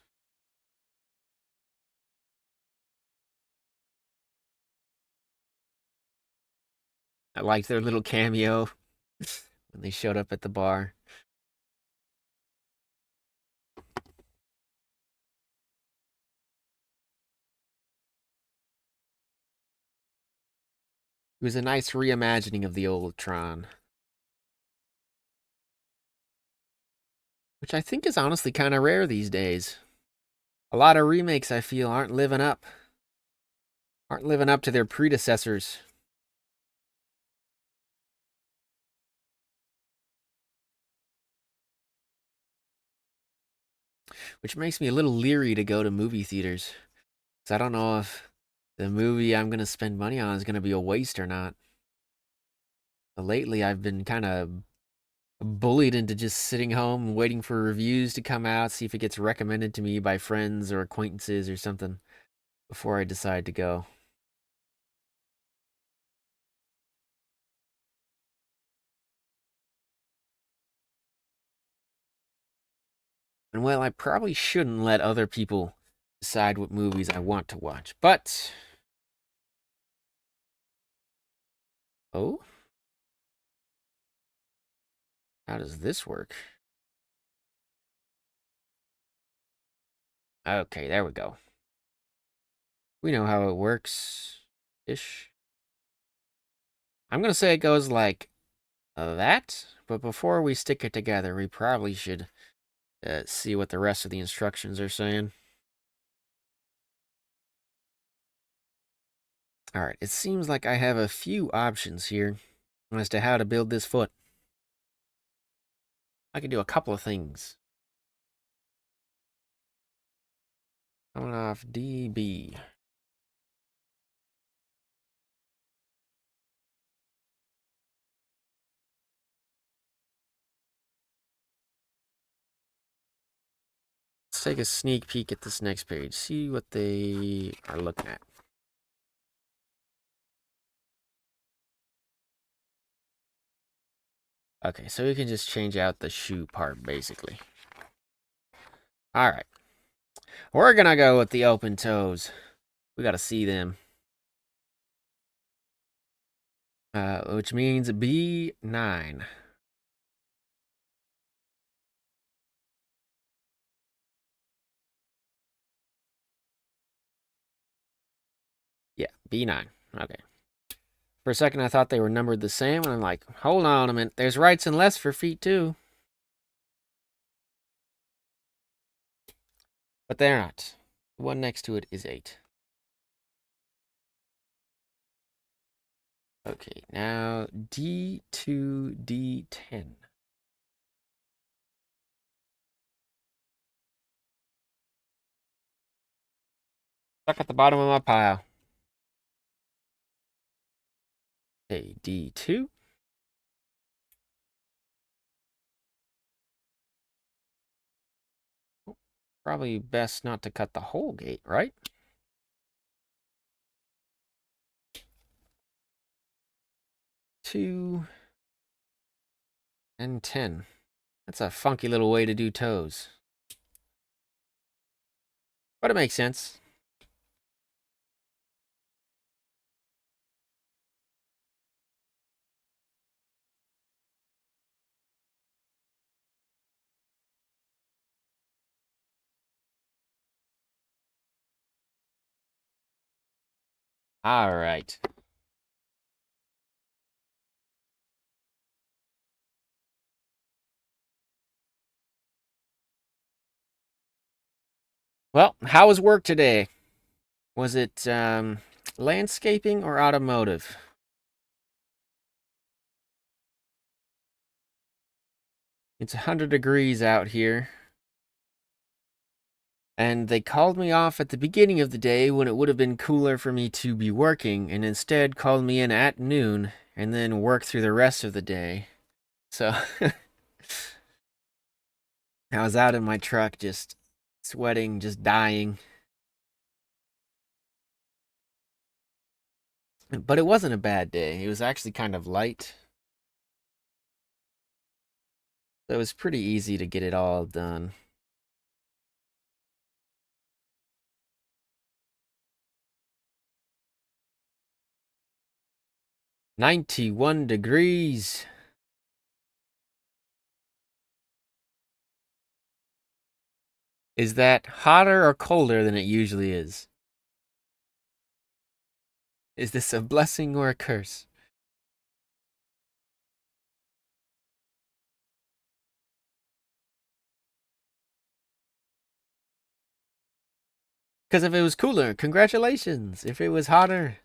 I liked their little cameo when they showed up at the bar. It was a nice reimagining of the old Tron, which I think is honestly kind of rare these days. A lot of remakes I feel aren't living up to their predecessors, which makes me a little leery to go to movie theaters. Cuz I don't know if the movie I'm going to spend money on is going to be a waste or not. But lately I've been kind of bullied into just sitting home and waiting for reviews to come out, see if it gets recommended to me by friends or acquaintances or something before I decide to go. And well, I probably shouldn't let other people decide what movies I want to watch, but. Oh? How does this work? Okay, there we go. We know how it works ish. I'm going to say it goes like that, but before we stick it together, we probably should see what the rest of the instructions are saying. Alright, it seems like I have a few options here as to how to build this foot. I can do a couple of things. Coming off DB. Let's take a sneak peek at this next page. See what they are looking at. Okay, so we can just change out the shoe part, basically. Alright. We're gonna go with the open toes. We gotta see them. Which means B9. Yeah, B9. Okay. For a second, I thought they were numbered the same, and I'm like, hold on a minute. There's rights and lefts for feet, too. But they're not. The one next to it is 8. Okay, now D2, D10. Stuck at the bottom of my pile. Okay, D2. Probably best not to cut the whole gate, right? 2 and 10. That's a funky little way to do toes. But it makes sense. All right. Well, how was work today? Was it landscaping or automotive? It's 100 degrees out here. And they called me off at the beginning of the day when it would have been cooler for me to be working, and instead called me in at noon and then worked through the rest of the day. So I was out in my truck just sweating, just dying. But it wasn't a bad day. It was actually kind of light. So it was pretty easy to get it all done. "91 degrees." Is that hotter or colder than it usually is? Is this a blessing or a curse? Because if it was cooler, congratulations. If it was hotter,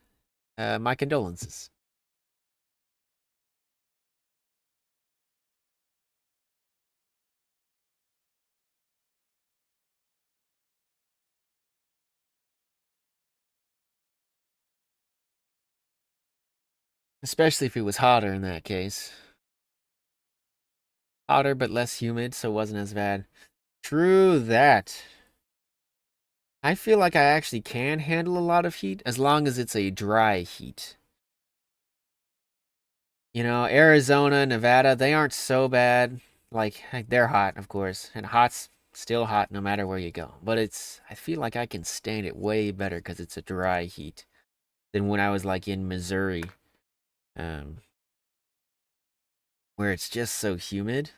my condolences. Especially if it was hotter in that case. Hotter but less humid, so it wasn't as bad. True that. I feel like I actually can handle a lot of heat as long as it's a dry heat. You know, Arizona, Nevada, they aren't so bad. Like, heck, they're hot, of course, and hot's still hot no matter where you go. But I feel like I can stand it way better because it's a dry heat than when I was like in Missouri, um, where it's just so humid.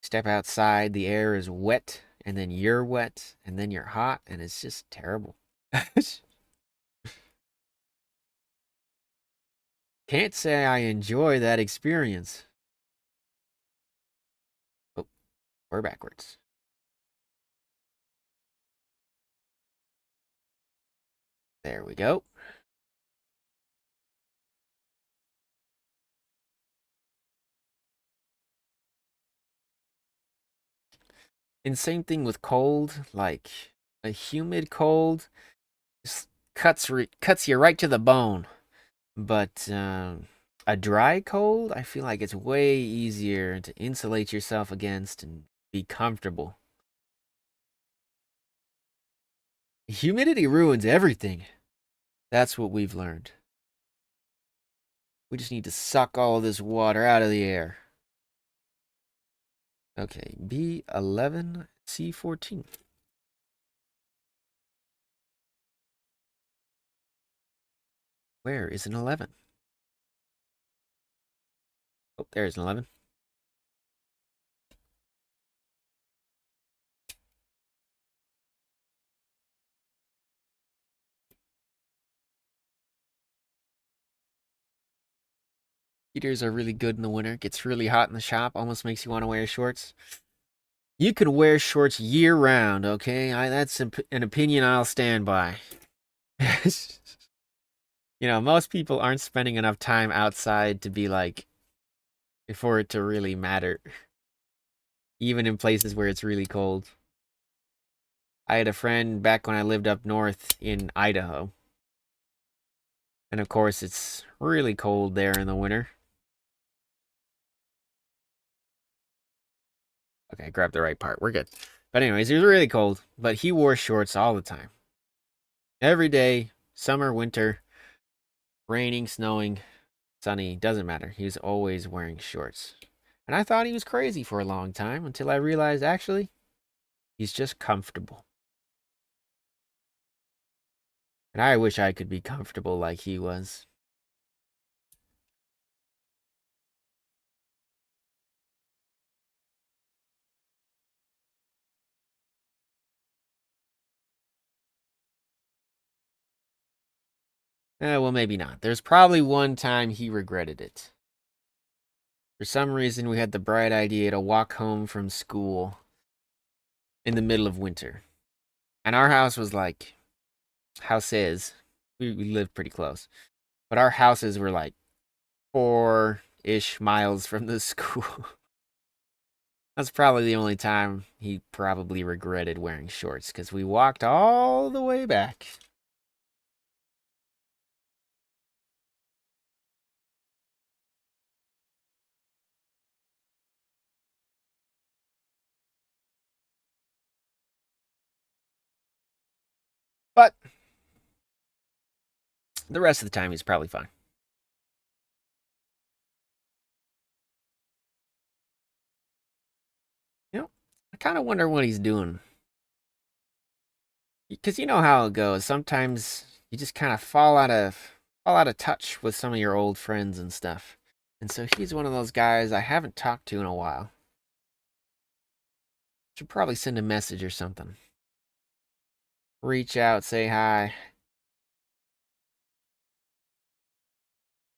Step outside, the air is wet, and then you're wet, and then you're hot, and it's just terrible. Can't say I enjoy that experience. Oh, we're backwards. There we go. And same thing with cold, like a humid cold just cuts you right to the bone. But a dry cold, I feel like it's way easier to insulate yourself against and be comfortable. Humidity ruins everything. That's what we've learned. We just need to suck all this water out of the air. Okay, B11, C14. Where is an 11? Oh, there's an 11. Heaters are really good in the winter. Gets really hot in the shop. Almost makes you want to wear shorts. You can wear shorts year round, okay? That's an opinion I'll stand by. You know, most people aren't spending enough time outside to be like, for it to really matter, even in places where it's really cold. I had a friend back when I lived up north in Idaho. And of course, it's really cold there in the winter. Okay, I grabbed the right part. We're good. But anyways, it was really cold, but he wore shorts all the time. Every day, summer, winter, raining, snowing, sunny, doesn't matter. He was always wearing shorts. And I thought he was crazy for a long time until I realized actually, he's just comfortable. And I wish I could be comfortable like he was. Well, maybe not. There's probably one time he regretted it. For some reason, we had the bright idea to walk home from school in the middle of winter. And our house was like, house is, we lived pretty close, but our houses were like 4-ish miles from the school. That's probably the only time he probably regretted wearing shorts because we walked all the way back. But the rest of the time, he's probably fine. You know, I kind of wonder what he's doing. Because you know how it goes. Sometimes you just kind of fall out of touch with some of your old friends and stuff. And so he's one of those guys I haven't talked to in a while. Should probably send a message or something. Reach out, say hi.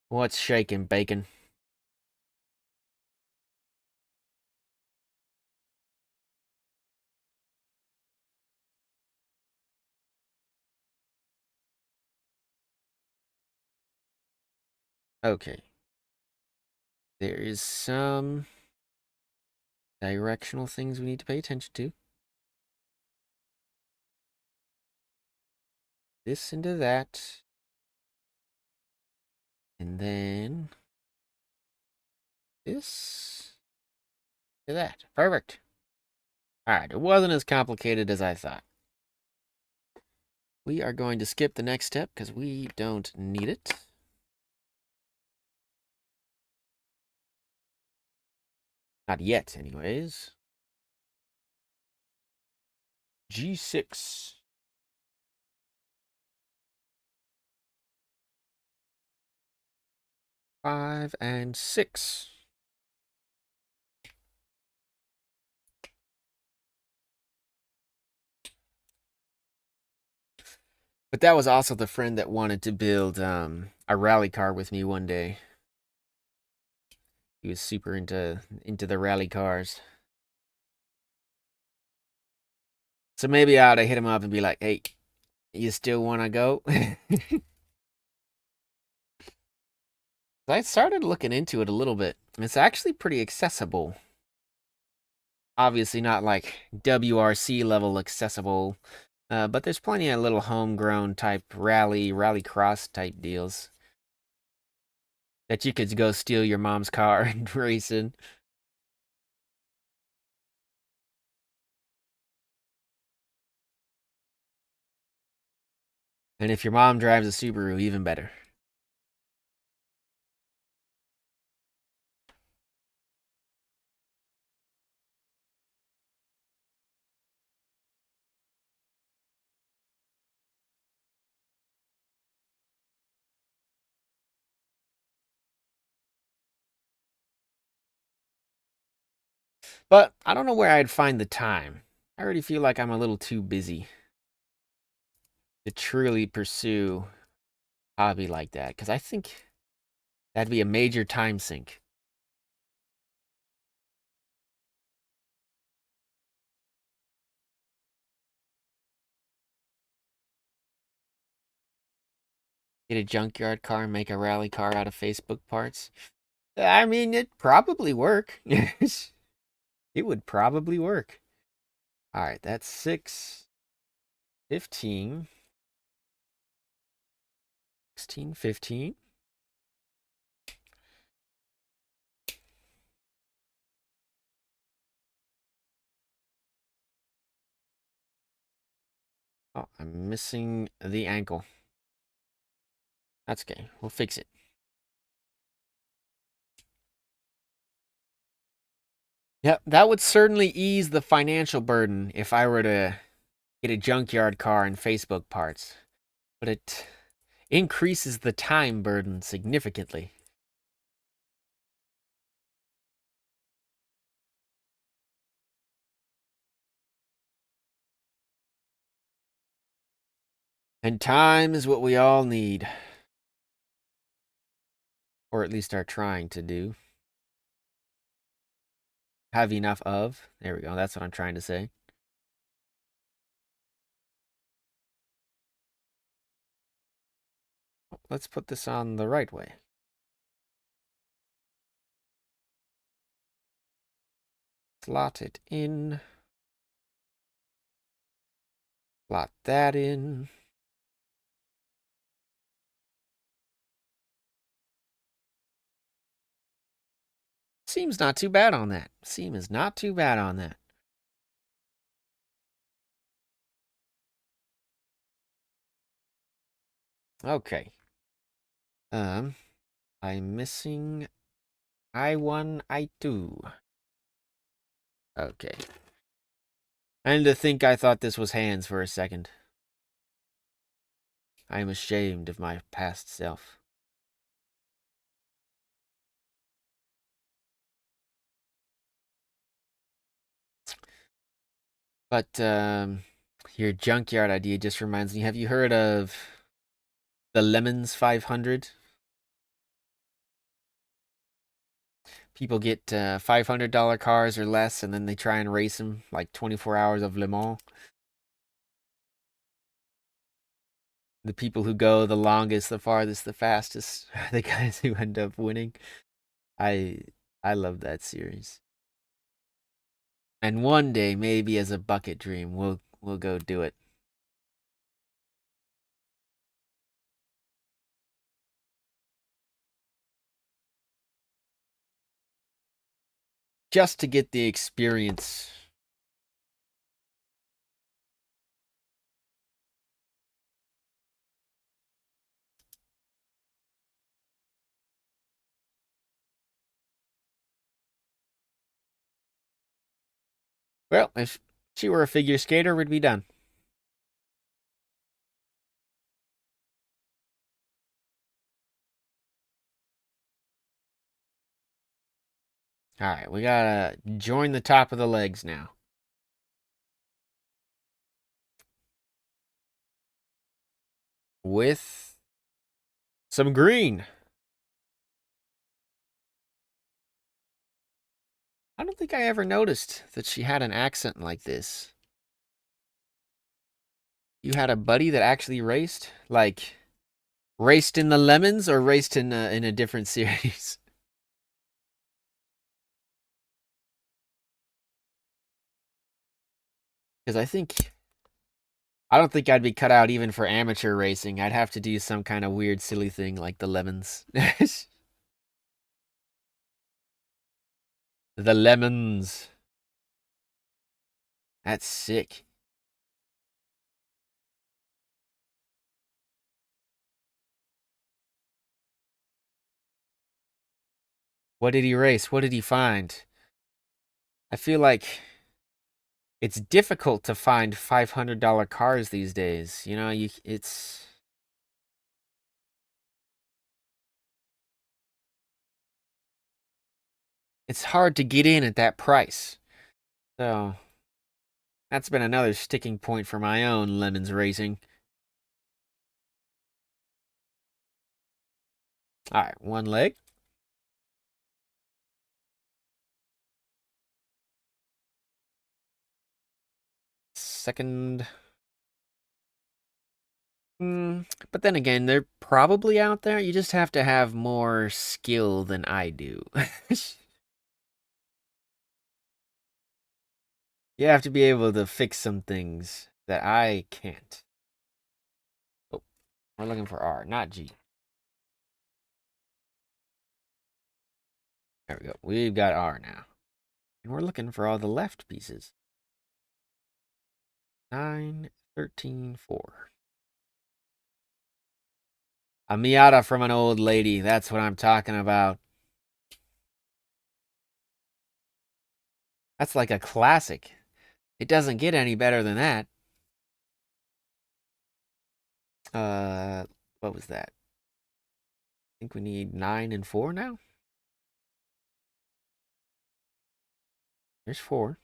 What's shaking, bacon? Okay. There is some directional things we need to pay attention to. This into that. And then this. Look at that. Perfect. All right, it wasn't as complicated as I thought. We are going to skip the next step because we don't need it. Not yet, anyways. G6. 5 and 6. But that was also the friend that wanted to build a rally car with me one day. He was super into the rally cars. So maybe I ought to hit him up and be like, hey, you still want to go? I started looking into it a little bit. It's actually pretty accessible. Obviously not like WRC level accessible, but there's plenty of little homegrown type rally cross type deals that you could go steal your mom's car and race in. And if your mom drives a Subaru, even better. But I don't know where I'd find the time. I already feel like I'm a little too busy to truly pursue a hobby like that, because I think that'd be a major time sink. Get a junkyard car and make a rally car out of Facebook parts. I mean, it'd probably work. It would probably work. All right, that's 6, 15, 16, 15. Oh, I'm missing the ankle. That's okay. We'll fix it. Yep, that would certainly ease the financial burden if I were to get a junkyard car and Facebook parts. But it increases the time burden significantly. And time is what we all need. Or at least are trying to do. Have enough of. There we go. That's what I'm trying to say. Let's put this on the right way. Slot it in. Slot that in. Seems not too bad on that. Seam is not too bad on that. Okay. I'm missing I1, I2. Okay. And to think I thought this was hands for a second. I am ashamed of my past self. But your junkyard idea just reminds me. Have you heard of the Lemons 500? People get $500 cars or less, and then they try and race them like 24 hours of Le Mans. The people who go the longest, the farthest, the fastest are the guys who end up winning. I I love that series. And one day, maybe as a bucket dream, we'll go do it. just to get the experience. Well, if she were a figure skater, we'd be done. All right, we gotta join the top of the legs now. With some green. I don't think I ever noticed that she had an accent like this. You had a buddy that actually raced? Like, raced in the lemons or raced in a different series? Because I don't think I'd be cut out even for amateur racing. I'd have to do some kind of weird, silly thing like the lemons. The lemons. That's sick. What did he race? What did he find? I feel like it's difficult to find $500 cars these days. You know, it's hard to get in at that price. So that's been another sticking point for my own lemons racing. All right, one leg. Second. But then again, they're probably out there. You just have to have more skill than I do. You have to be able to fix some things that I can't. Oh, we're looking for R, not G. There we go. We've got R now. And we're looking for all the left pieces. 9, 13, 4. A Miata from an old lady. That's what I'm talking about. That's like a classic. It doesn't get any better than that. Uh, what was that? I think we need 9 and 4 now. There's 4.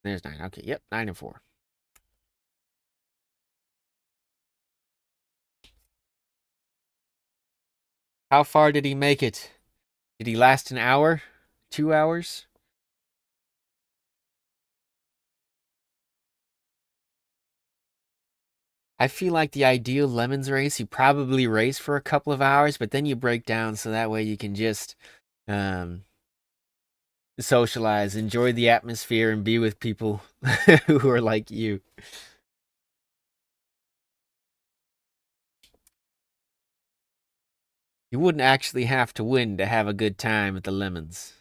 There's 9. Okay, yep, 9 and 4. How far did he make it? Did he last an hour? 2 hours? I feel like the ideal lemons race, you probably race for a couple of hours, but then you break down so that way you can just um, socialize, enjoy the atmosphere, and be with people who are like you. You wouldn't actually have to win to have a good time at the lemons.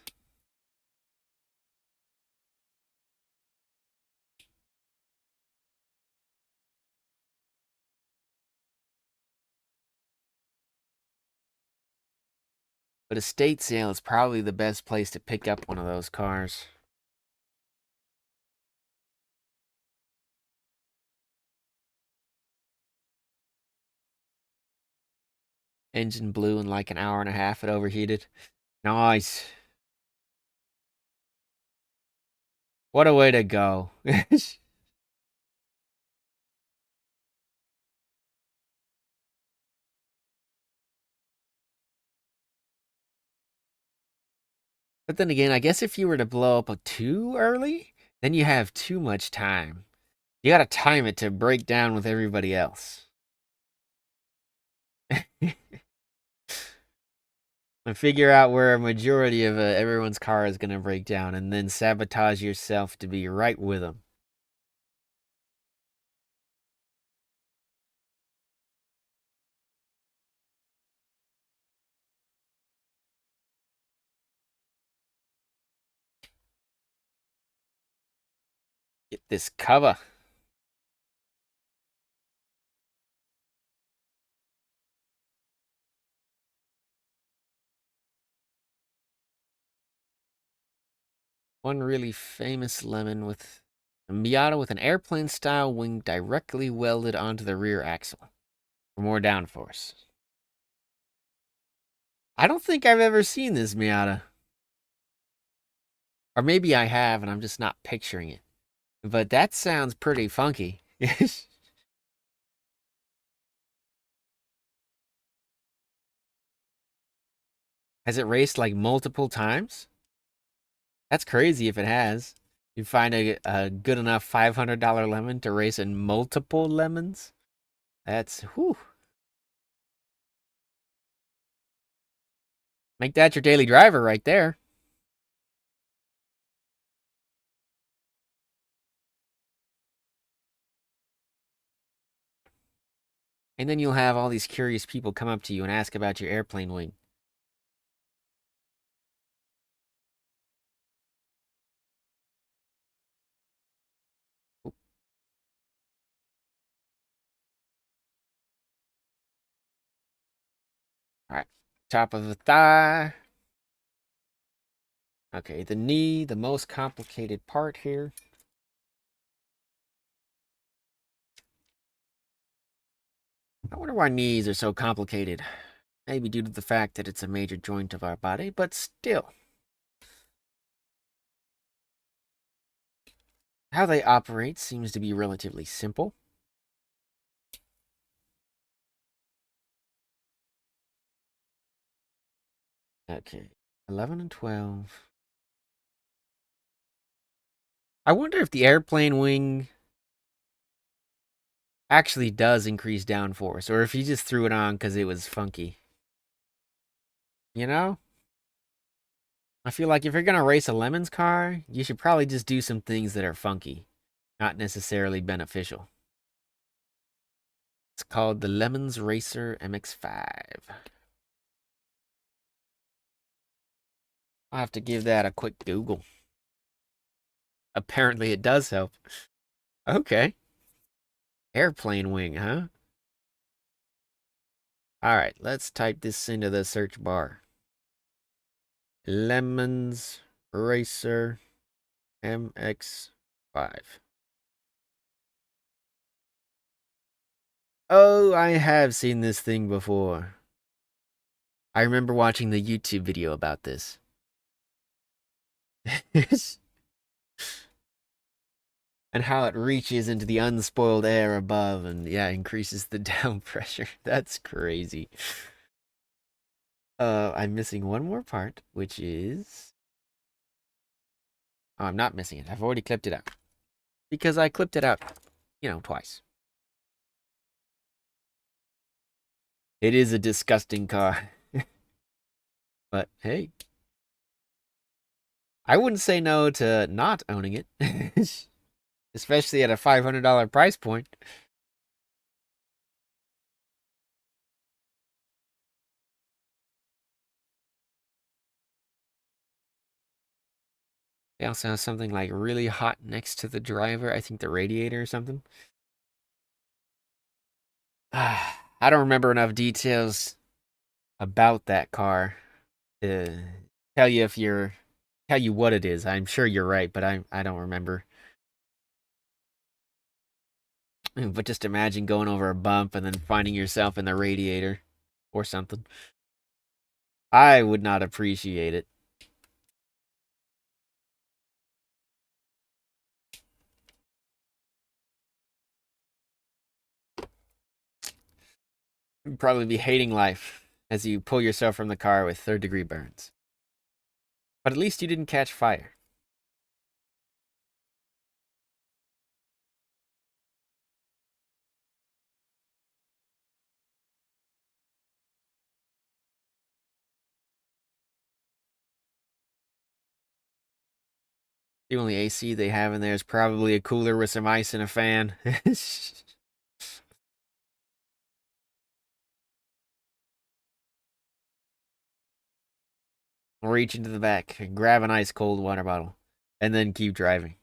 But a state sale is probably the best place to pick up one of those cars. Engine blew in like an hour and a half. It overheated. Nice. What a way to go. But then again, I guess if you were to blow up a too early, then you have too much time. You gotta time it to break down with everybody else. And figure out where a majority of everyone's car is gonna break down, and then sabotage yourself to be right with them. this cover. One really famous lemon with a Miata with an airplane style wing directly welded onto the rear axle for more downforce. I don't think I've ever seen this Miata. Or maybe I have and I'm just not picturing it. But that sounds pretty funky. Has it raced like multiple times? That's crazy if it has. You find a good enough $500 lemon to race in multiple lemons? That's, whew. Make that your daily driver right there. And then you'll have all these curious people come up to you and ask about your airplane wing. All right, top of the thigh. Okay, the knee, the most complicated part here. I wonder why knees are so complicated. Maybe due to the fact that it's a major joint of our body, but still. How they operate seems to be relatively simple. Okay, 11 and 12. I wonder if the airplane wing actually does increase downforce, or if he just threw it on because it was funky. You know? I feel like if you're gonna race a Lemons car, you should probably just do some things that are funky, not necessarily beneficial. It's called the Lemons Racer MX-5. I'll have to give that a quick Google. Apparently it does help. Okay. Airplane wing, huh? Alright, let's type this into the search bar. Lemons Racer MX-5. Oh, I have seen this thing before. I remember watching the YouTube video about this. And how it reaches into the unspoiled air above and, yeah, increases the down pressure. That's crazy. I'm missing one more part, which is... Oh, I'm not missing it. I've already clipped it out. Because I clipped it out, twice. It is a disgusting car. But, hey. I wouldn't say no to not owning it. Especially at a $500 price point. They also have something like really hot next to the driver. I think the radiator or something. I don't remember enough details about that car to tell you tell you what it is. I'm sure you're right, but I don't remember. But just imagine going over a bump and then finding yourself in the radiator or something. I would not appreciate it. You'd probably be hating life as you pull yourself from the car with third-degree burns. But at least you didn't catch fire. The only AC they have in there is probably a cooler with some ice and a fan. Reach into the back, grab an ice cold water bottle, and then keep driving.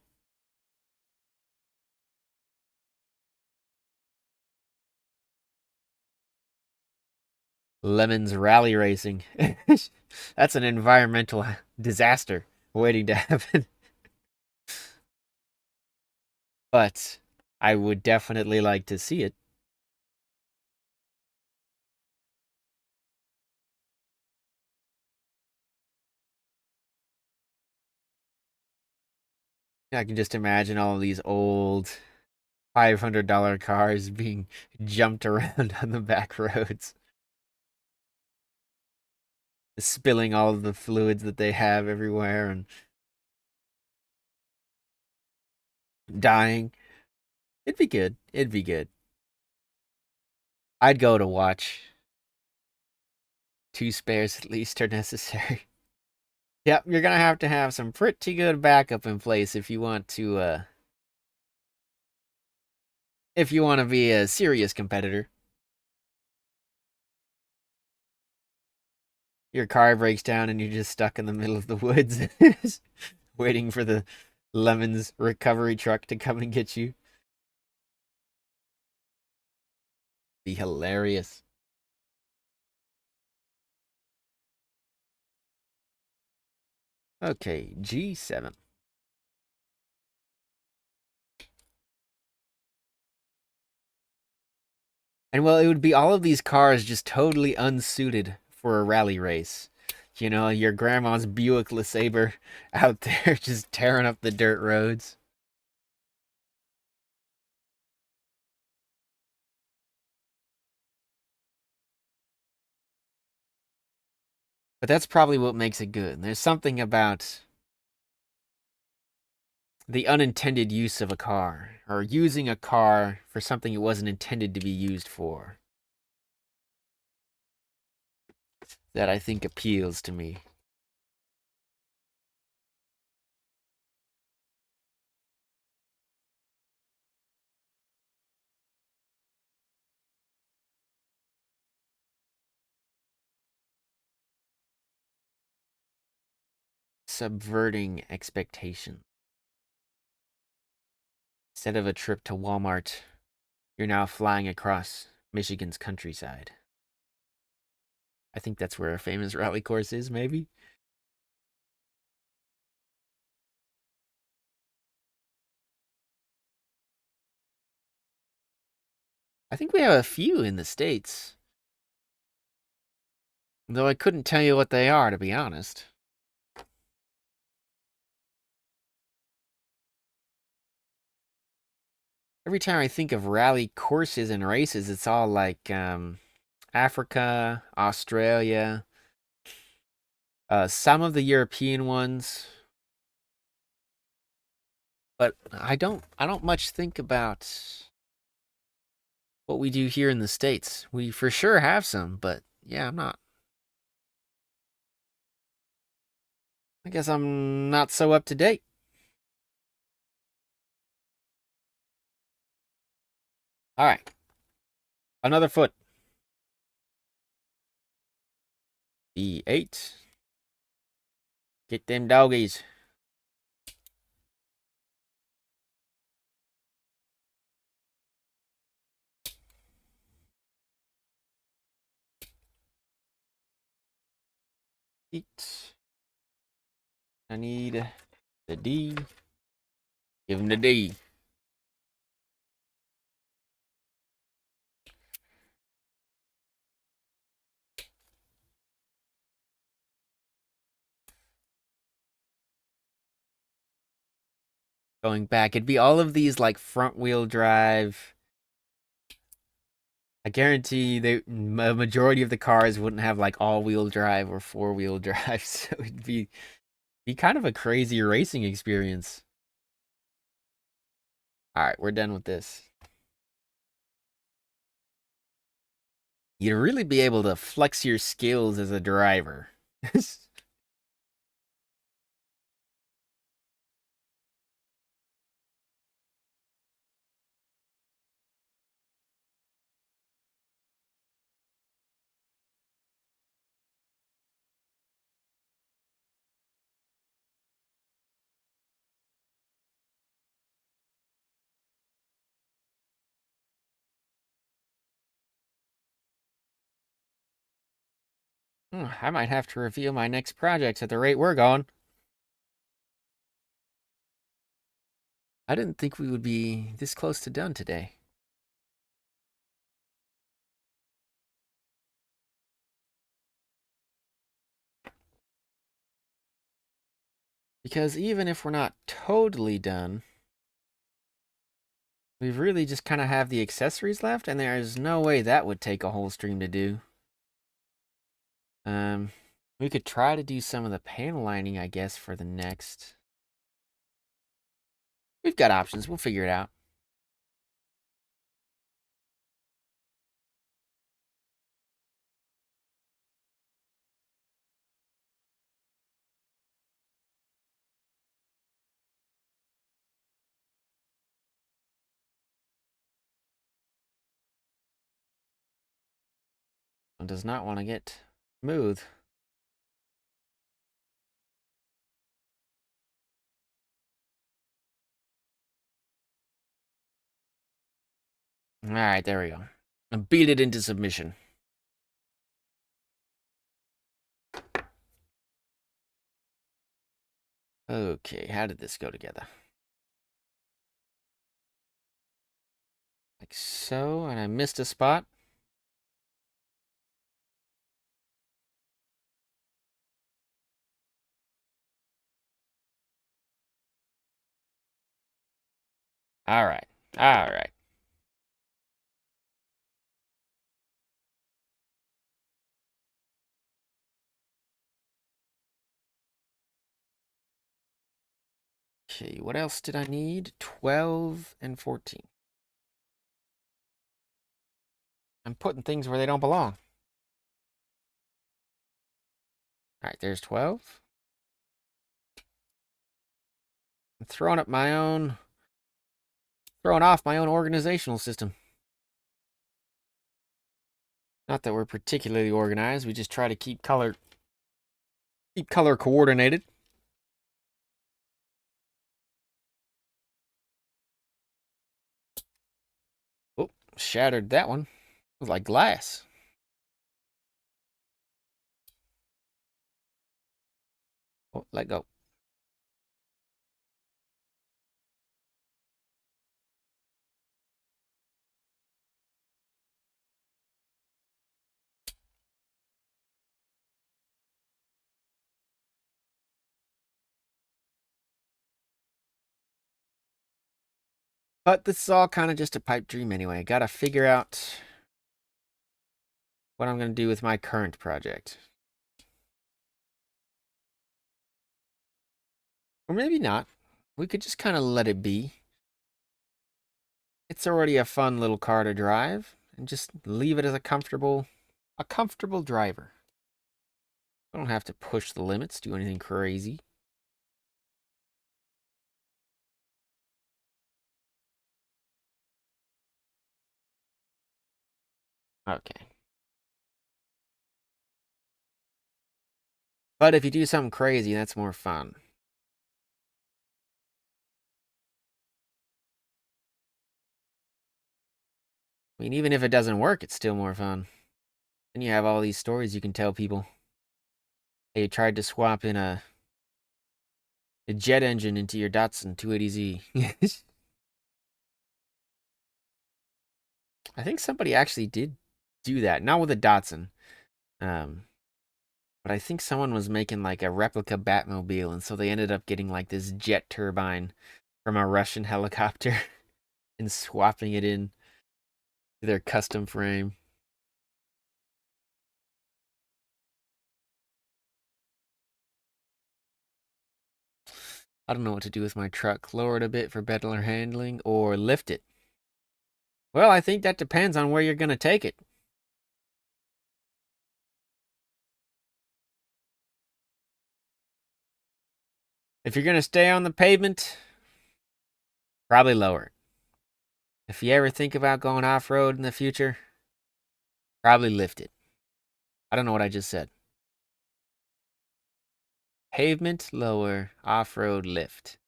Lemons rally racing. That's an environmental disaster waiting to happen. But I would definitely like to see it. I can just imagine all of these old $500 cars being jumped around on the back roads, spilling all of the fluids that they have everywhere and dying. It'd be good. It'd be good. I'd go to watch. Two spares at least are necessary. Yep, you're gonna have to have some pretty good backup in place if you want to be a serious competitor. Your car breaks down and you're just stuck in the middle of the woods waiting for the Lemons recovery truck to come and get you. Be hilarious. Okay, G7. And well, it would be all of these cars just totally unsuited for a rally race. You know, your grandma's Buick LeSabre out there just tearing up the dirt roads. But that's probably what makes it good. There's something about the unintended use of a car, or using a car for something it wasn't intended to be used for, that I think appeals to me. Subverting expectation. Instead of a trip to Walmart, you're now flying across Michigan's countryside. I think that's where a famous rally course is, maybe? I think we have a few in the States, though I couldn't tell you what they are, to be honest. Every time I think of rally courses and races, it's all like Africa, Australia, some of the European ones, but I don't much think about what we do here in the States. We for sure have some, but yeah, I guess I'm not so up to date. All right, another foot. E8. Get them doggies. Eat. I need the D. Give him the D. Going back, it'd be all of these like front wheel drive. I guarantee a majority of the cars wouldn't have like all wheel drive or four wheel drive, so it'd be kind of a crazy racing experience. All right, we're done with this. You'd really be able to flex your skills as a driver. I might have to reveal my next projects at the rate we're going. I didn't think we would be this close to done today. Because even if we're not totally done, we really just kind of have the accessories left, and there is no way that would take a whole stream to do. We could try to do some of the panel lining, I guess, for the next. We've got options. We'll figure it out. One does not want to get smooth. All right, there we go. And beat it into submission. Okay, how did this go together? Like so, and I missed a spot. All right, all right. Okay, what else did I need? 12 and 14. I'm putting things where they don't belong. All right, there's 12. I'm throwing off my own organizational system. Not that we're particularly organized, we just try to keep color coordinated. Oh, shattered that one. It was like glass. Oh, let go. But this is all kind of just a pipe dream anyway. Gotta figure out what I'm going to do with my current project. Or maybe not. We could just kind of let it be. It's already a fun little car to drive, and just leave it as a comfortable driver. I don't have to push the limits, do anything crazy. Okay. But if you do something crazy, that's more fun. I mean, even if it doesn't work, it's still more fun. Then you have all these stories you can tell people. Hey, you tried to swap in a jet engine into your Datsun 280Z. I think somebody actually did do that. Not with a Datsun. But I think someone was making like a replica Batmobile, and so they ended up getting like this jet turbine from a Russian helicopter and swapping it in to their custom frame. I don't know what to do with my truck. Lower it a bit for better handling or lift it. Well, I think that depends on where you're going to take it. If you're going to stay on the pavement, probably lower it. If you ever think about going off-road in the future, probably lift it. I don't know what I just said. Pavement, lower, off-road, lift.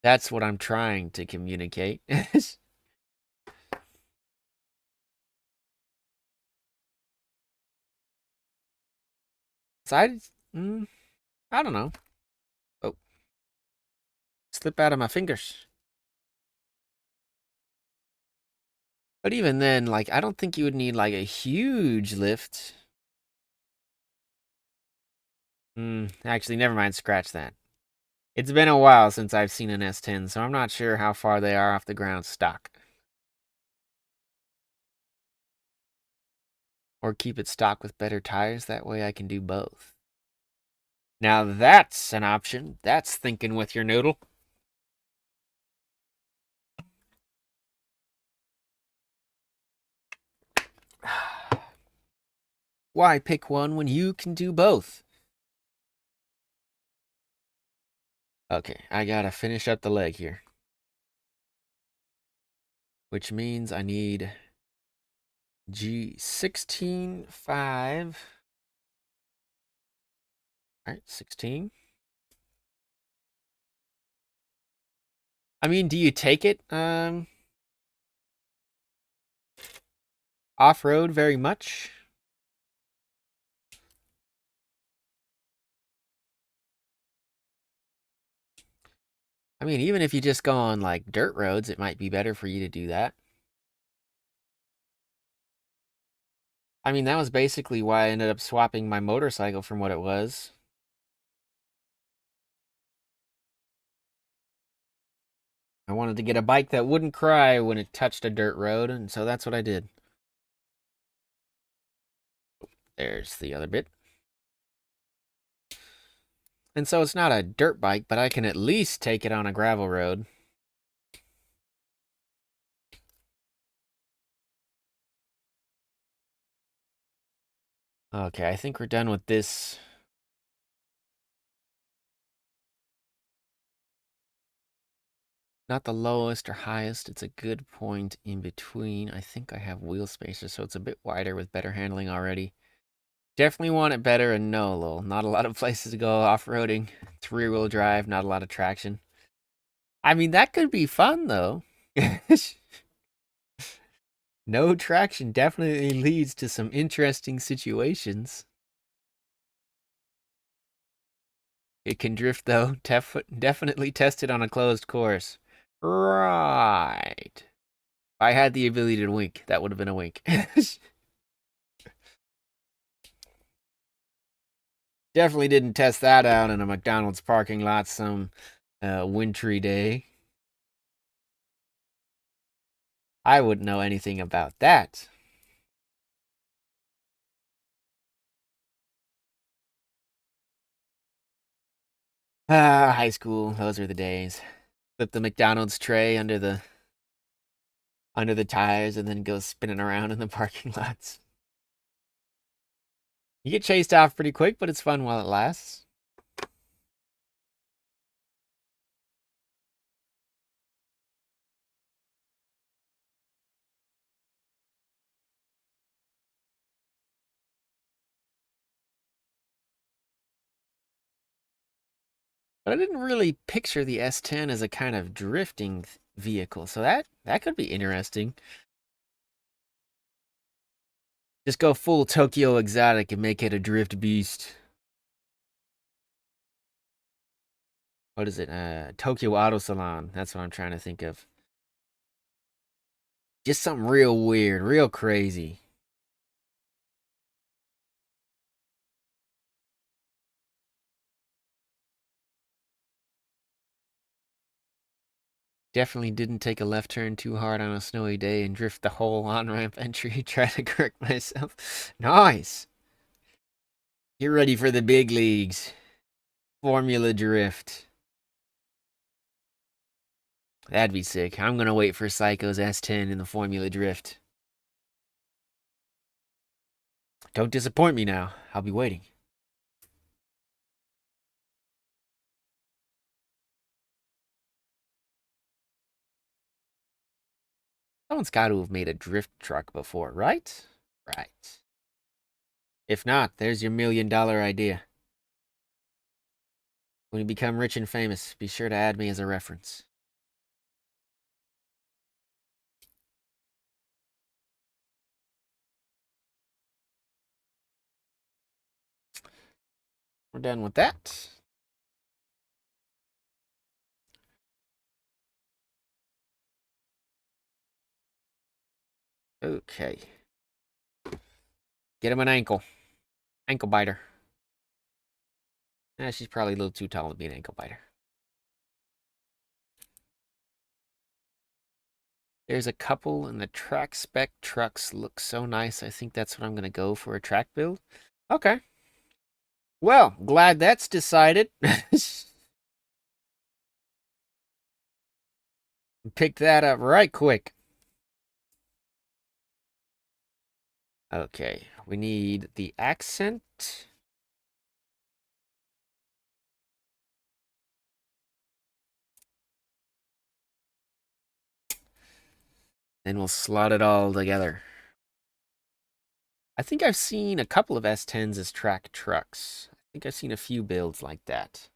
That's what I'm trying to communicate. So I don't know. Oh, slip out of my fingers. But even then, like, I don't think you would need like a huge lift. Actually, never mind. Scratch that. It's been a while since I've seen an S10, so I'm not sure how far they are off the ground stock. Or keep it stock with better tires. That way I can do both. Now that's an option. That's thinking with your noodle. Why pick one when you can do both? Okay, I gotta finish up the leg here. Which means I need G16.5. Alright, 16. I mean, do you take it off-road very much? I mean, even if you just go on like dirt roads, it might be better for you to do that. I mean, that was basically why I ended up swapping my motorcycle from what it was. I wanted to get a bike that wouldn't cry when it touched a dirt road, and so that's what I did. There's the other bit. And so it's not a dirt bike, but I can at least take it on a gravel road. Okay, I think we're done with this. Not the lowest or highest, it's a good point in between. I think I have wheel spacers, so it's a bit wider with better handling already. Definitely want it better and no, lol. Not a lot of places to go off-roading. It's rear-wheel drive, not a lot of traction. I mean, that could be fun, though. No traction definitely leads to some interesting situations. It can drift, though. Definitely tested on a closed course. Right. If I had the ability to wink, that would have been a wink. Definitely didn't test that out in a McDonald's parking lot some wintry day. I wouldn't know anything about that. Ah, high school, those are the days. Flip the McDonald's tray under the tires and then go spinning around in the parking lots. You get chased off pretty quick, but it's fun while it lasts. But I didn't really picture the S10 as a kind of drifting vehicle, so that could be interesting. Just go full Tokyo Exotic and make it a drift beast. What is it? Tokyo Auto Salon. That's what I'm trying to think of. Just something real weird, real crazy. Definitely didn't take a left turn too hard on a snowy day and drift the whole on-ramp entry. Try to correct myself. Nice. Get ready for the big leagues. Formula Drift. That'd be sick. I'm gonna wait for Psycho's S10 in the Formula Drift. Don't disappoint me now. I'll be waiting. Someone's got to have made a drift truck before, right? Right. If not, there's your $1 million idea. When you become rich and famous, be sure to add me as a reference. we're done with that. Okay. Get him an ankle. Ankle biter. She's probably a little too tall to be an ankle biter. There's a couple, and the track spec trucks look so nice. I think that's what I'm going to go for a track build. Okay. Well, glad that's decided. Pick that up right quick. Okay, we need the accent. Then we'll slot it all together. I think I've seen a couple of S10s as track trucks. I think I've seen a few builds like that.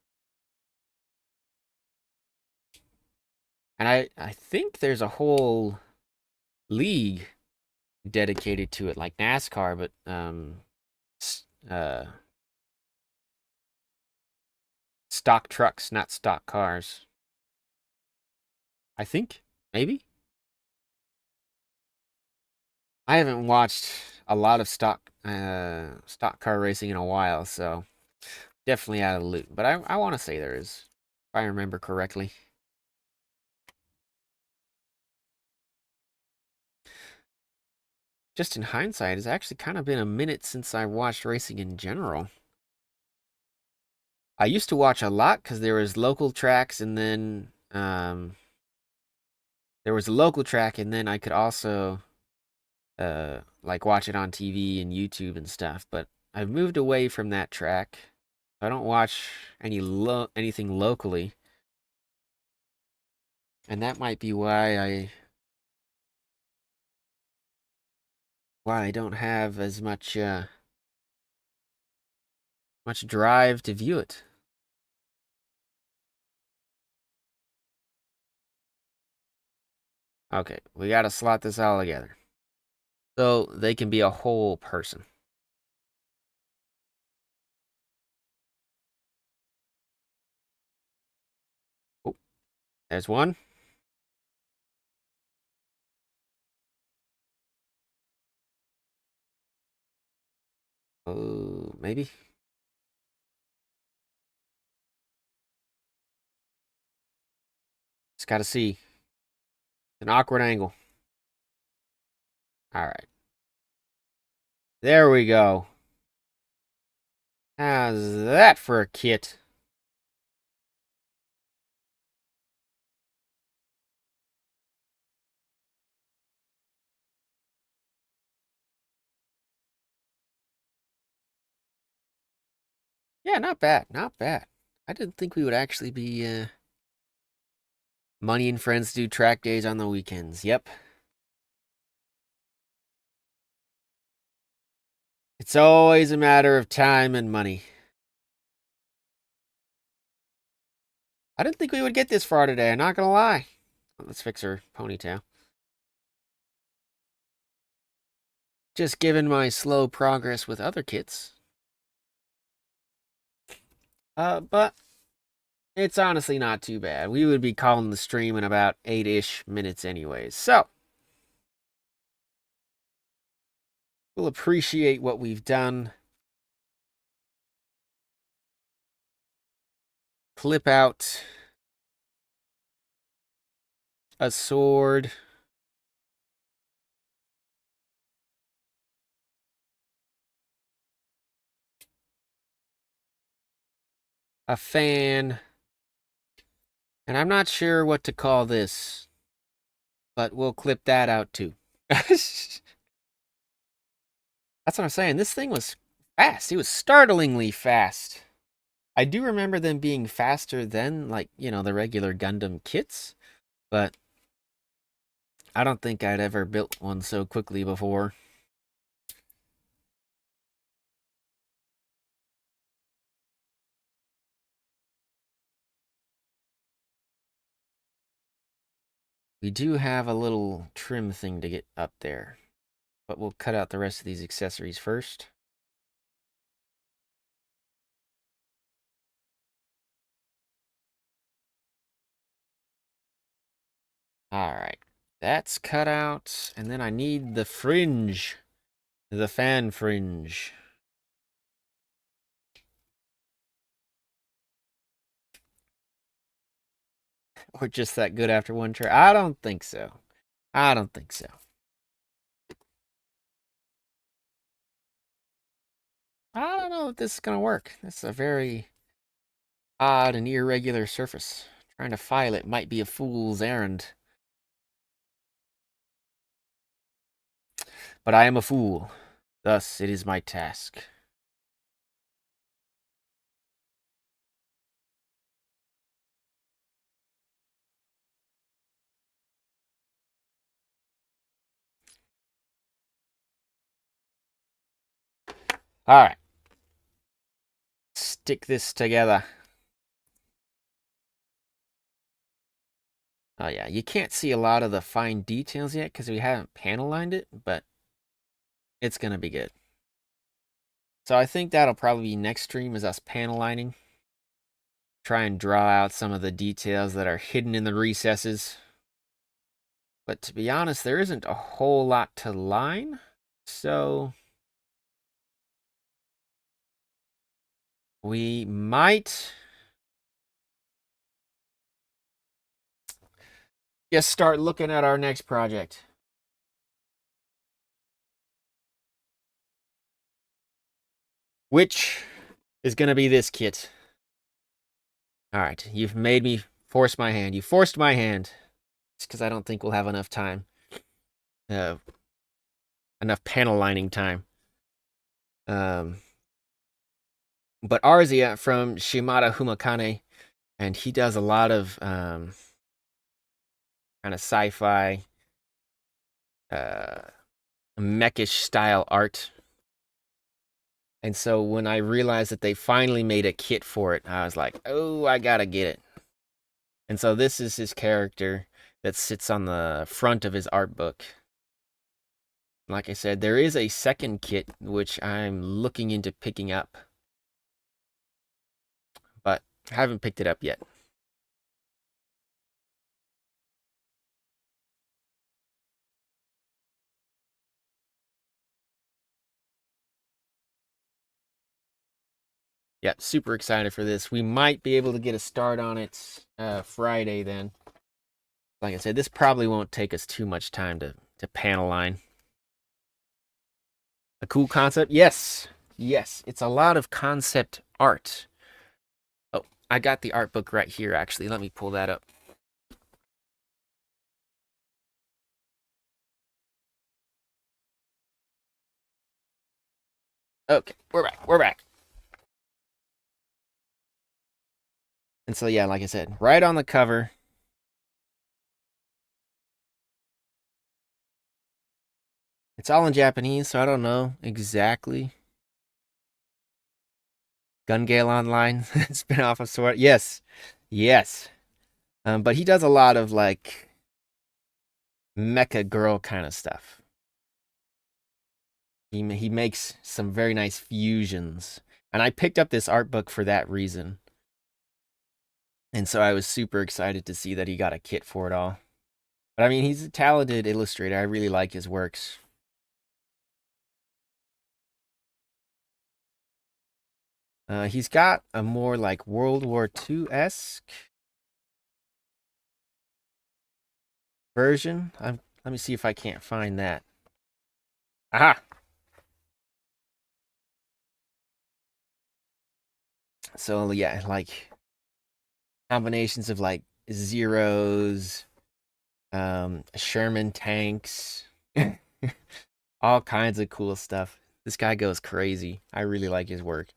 And I think there's a whole league dedicated to it, like NASCAR, but stock trucks, not stock cars. I think, maybe. I haven't watched a lot of stock car racing in a while, so definitely out of the loop. But I want to say there is, if I remember correctly. Just in hindsight, it's actually kind of been a minute since I watched racing in general. I used to watch a lot because there was local tracks, and then there was a local track, and then I could also like watch it on TV and YouTube and stuff. But I've moved away from that track. I don't watch anything locally, and that might be why I don't have as much much drive to view it. Okay, we got to slot this all together so they can be a whole person. Oh, there's one. Oh, maybe. Just got to see. An awkward angle. All right. There we go. How's that for a kit? Yeah, not bad. Not bad. I didn't think we would actually be Money and Friends do track days on the weekends. Yep. It's always a matter of time and money. I didn't think we would get this far today, I'm not gonna lie. Let's fix her ponytail. Just given my slow progress with other kits. But it's honestly not too bad. We would be calling the stream in about 8-ish minutes anyways. So, we'll appreciate what we've done. Clip out a sword. A fan. And I'm not sure what to call this, but we'll clip that out too. That's what I'm saying. This thing was fast. It was startlingly fast. I do remember them being faster than, like, the regular Gundam kits, but I don't think I'd ever built one so quickly before. We do have a little trim thing to get up there, but we'll cut out the rest of these accessories first. All right. That's cut out. And then I need the fringe. The fan fringe. Or just that good after one try. I don't think so. I don't think so. I don't know if this is going to work. This is a very odd and irregular surface. Trying to file it might be a fool's errand. But I am a fool. Thus, it is my task. All right. Stick this together. Oh yeah, you can't see a lot of the fine details yet because we haven't panel lined it, but it's going to be good. So I think that'll probably be next stream is us panel lining. Try and draw out some of the details that are hidden in the recesses. But to be honest, there isn't a whole lot to line. So we might just start looking at our next project. Which is going to be this kit. All right, you've made me force my hand. You forced my hand. It's because I don't think we'll have enough time. Enough panel lining time. But Arzia from Shimada Humakane, and he does a lot of kind of sci-fi, mechish style art. And so when I realized that they finally made a kit for it, I was like, oh, I gotta get it. And so this is his character that sits on the front of his art book. Like I said, there is a second kit which I'm looking into picking up, but I haven't picked it up yet. Yeah, super excited for this. We might be able to get a start on it Friday then. Like I said, this probably won't take us too much time to panel line. A cool concept? Yes. Yes, it's a lot of concept art. Oh, I got the art book right here, actually. Let me pull that up. Okay, we're back. We're back. And so, yeah, like I said, right on the cover. It's all in Japanese, so I don't know exactly. Gun Gale Online, spin off of Sword. Yes, yes. But he does a lot of like mecha girl kind of stuff. He makes some very nice fusions, and I picked up this art book for that reason. And so I was super excited to see that he got a kit for it all. But I mean, he's a talented illustrator. I really like his works. He's got a more like World War II-esque version. Let me see if I can't find that. Aha! So yeah, like combinations of like Zeros, Sherman tanks, all kinds of cool stuff. This guy goes crazy. I really like his work.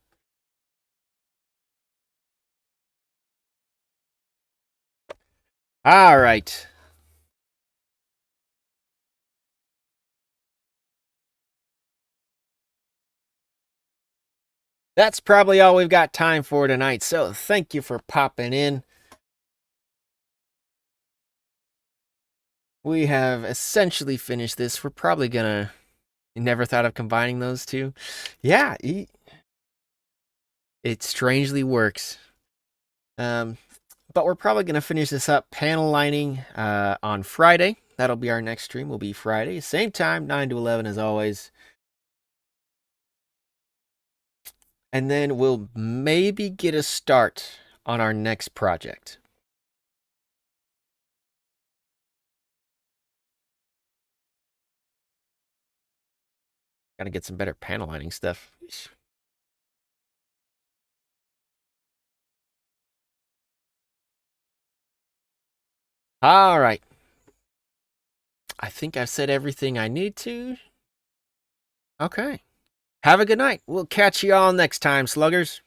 All right. That's probably all we've got time for tonight. So thank you for popping in. We have essentially finished this. We're probably gonna. You never thought of combining those two? Yeah, it strangely works. Um, But we're probably going to finish this up panel lining on Friday. That'll be our next stream. Will be Friday. Same time, 9 to 11 as always. And then we'll maybe get a start on our next project. Got to get some better panel lining stuff. All right. I think I've said everything I need to. Okay. Have a good night. We'll catch you all next time, sluggers.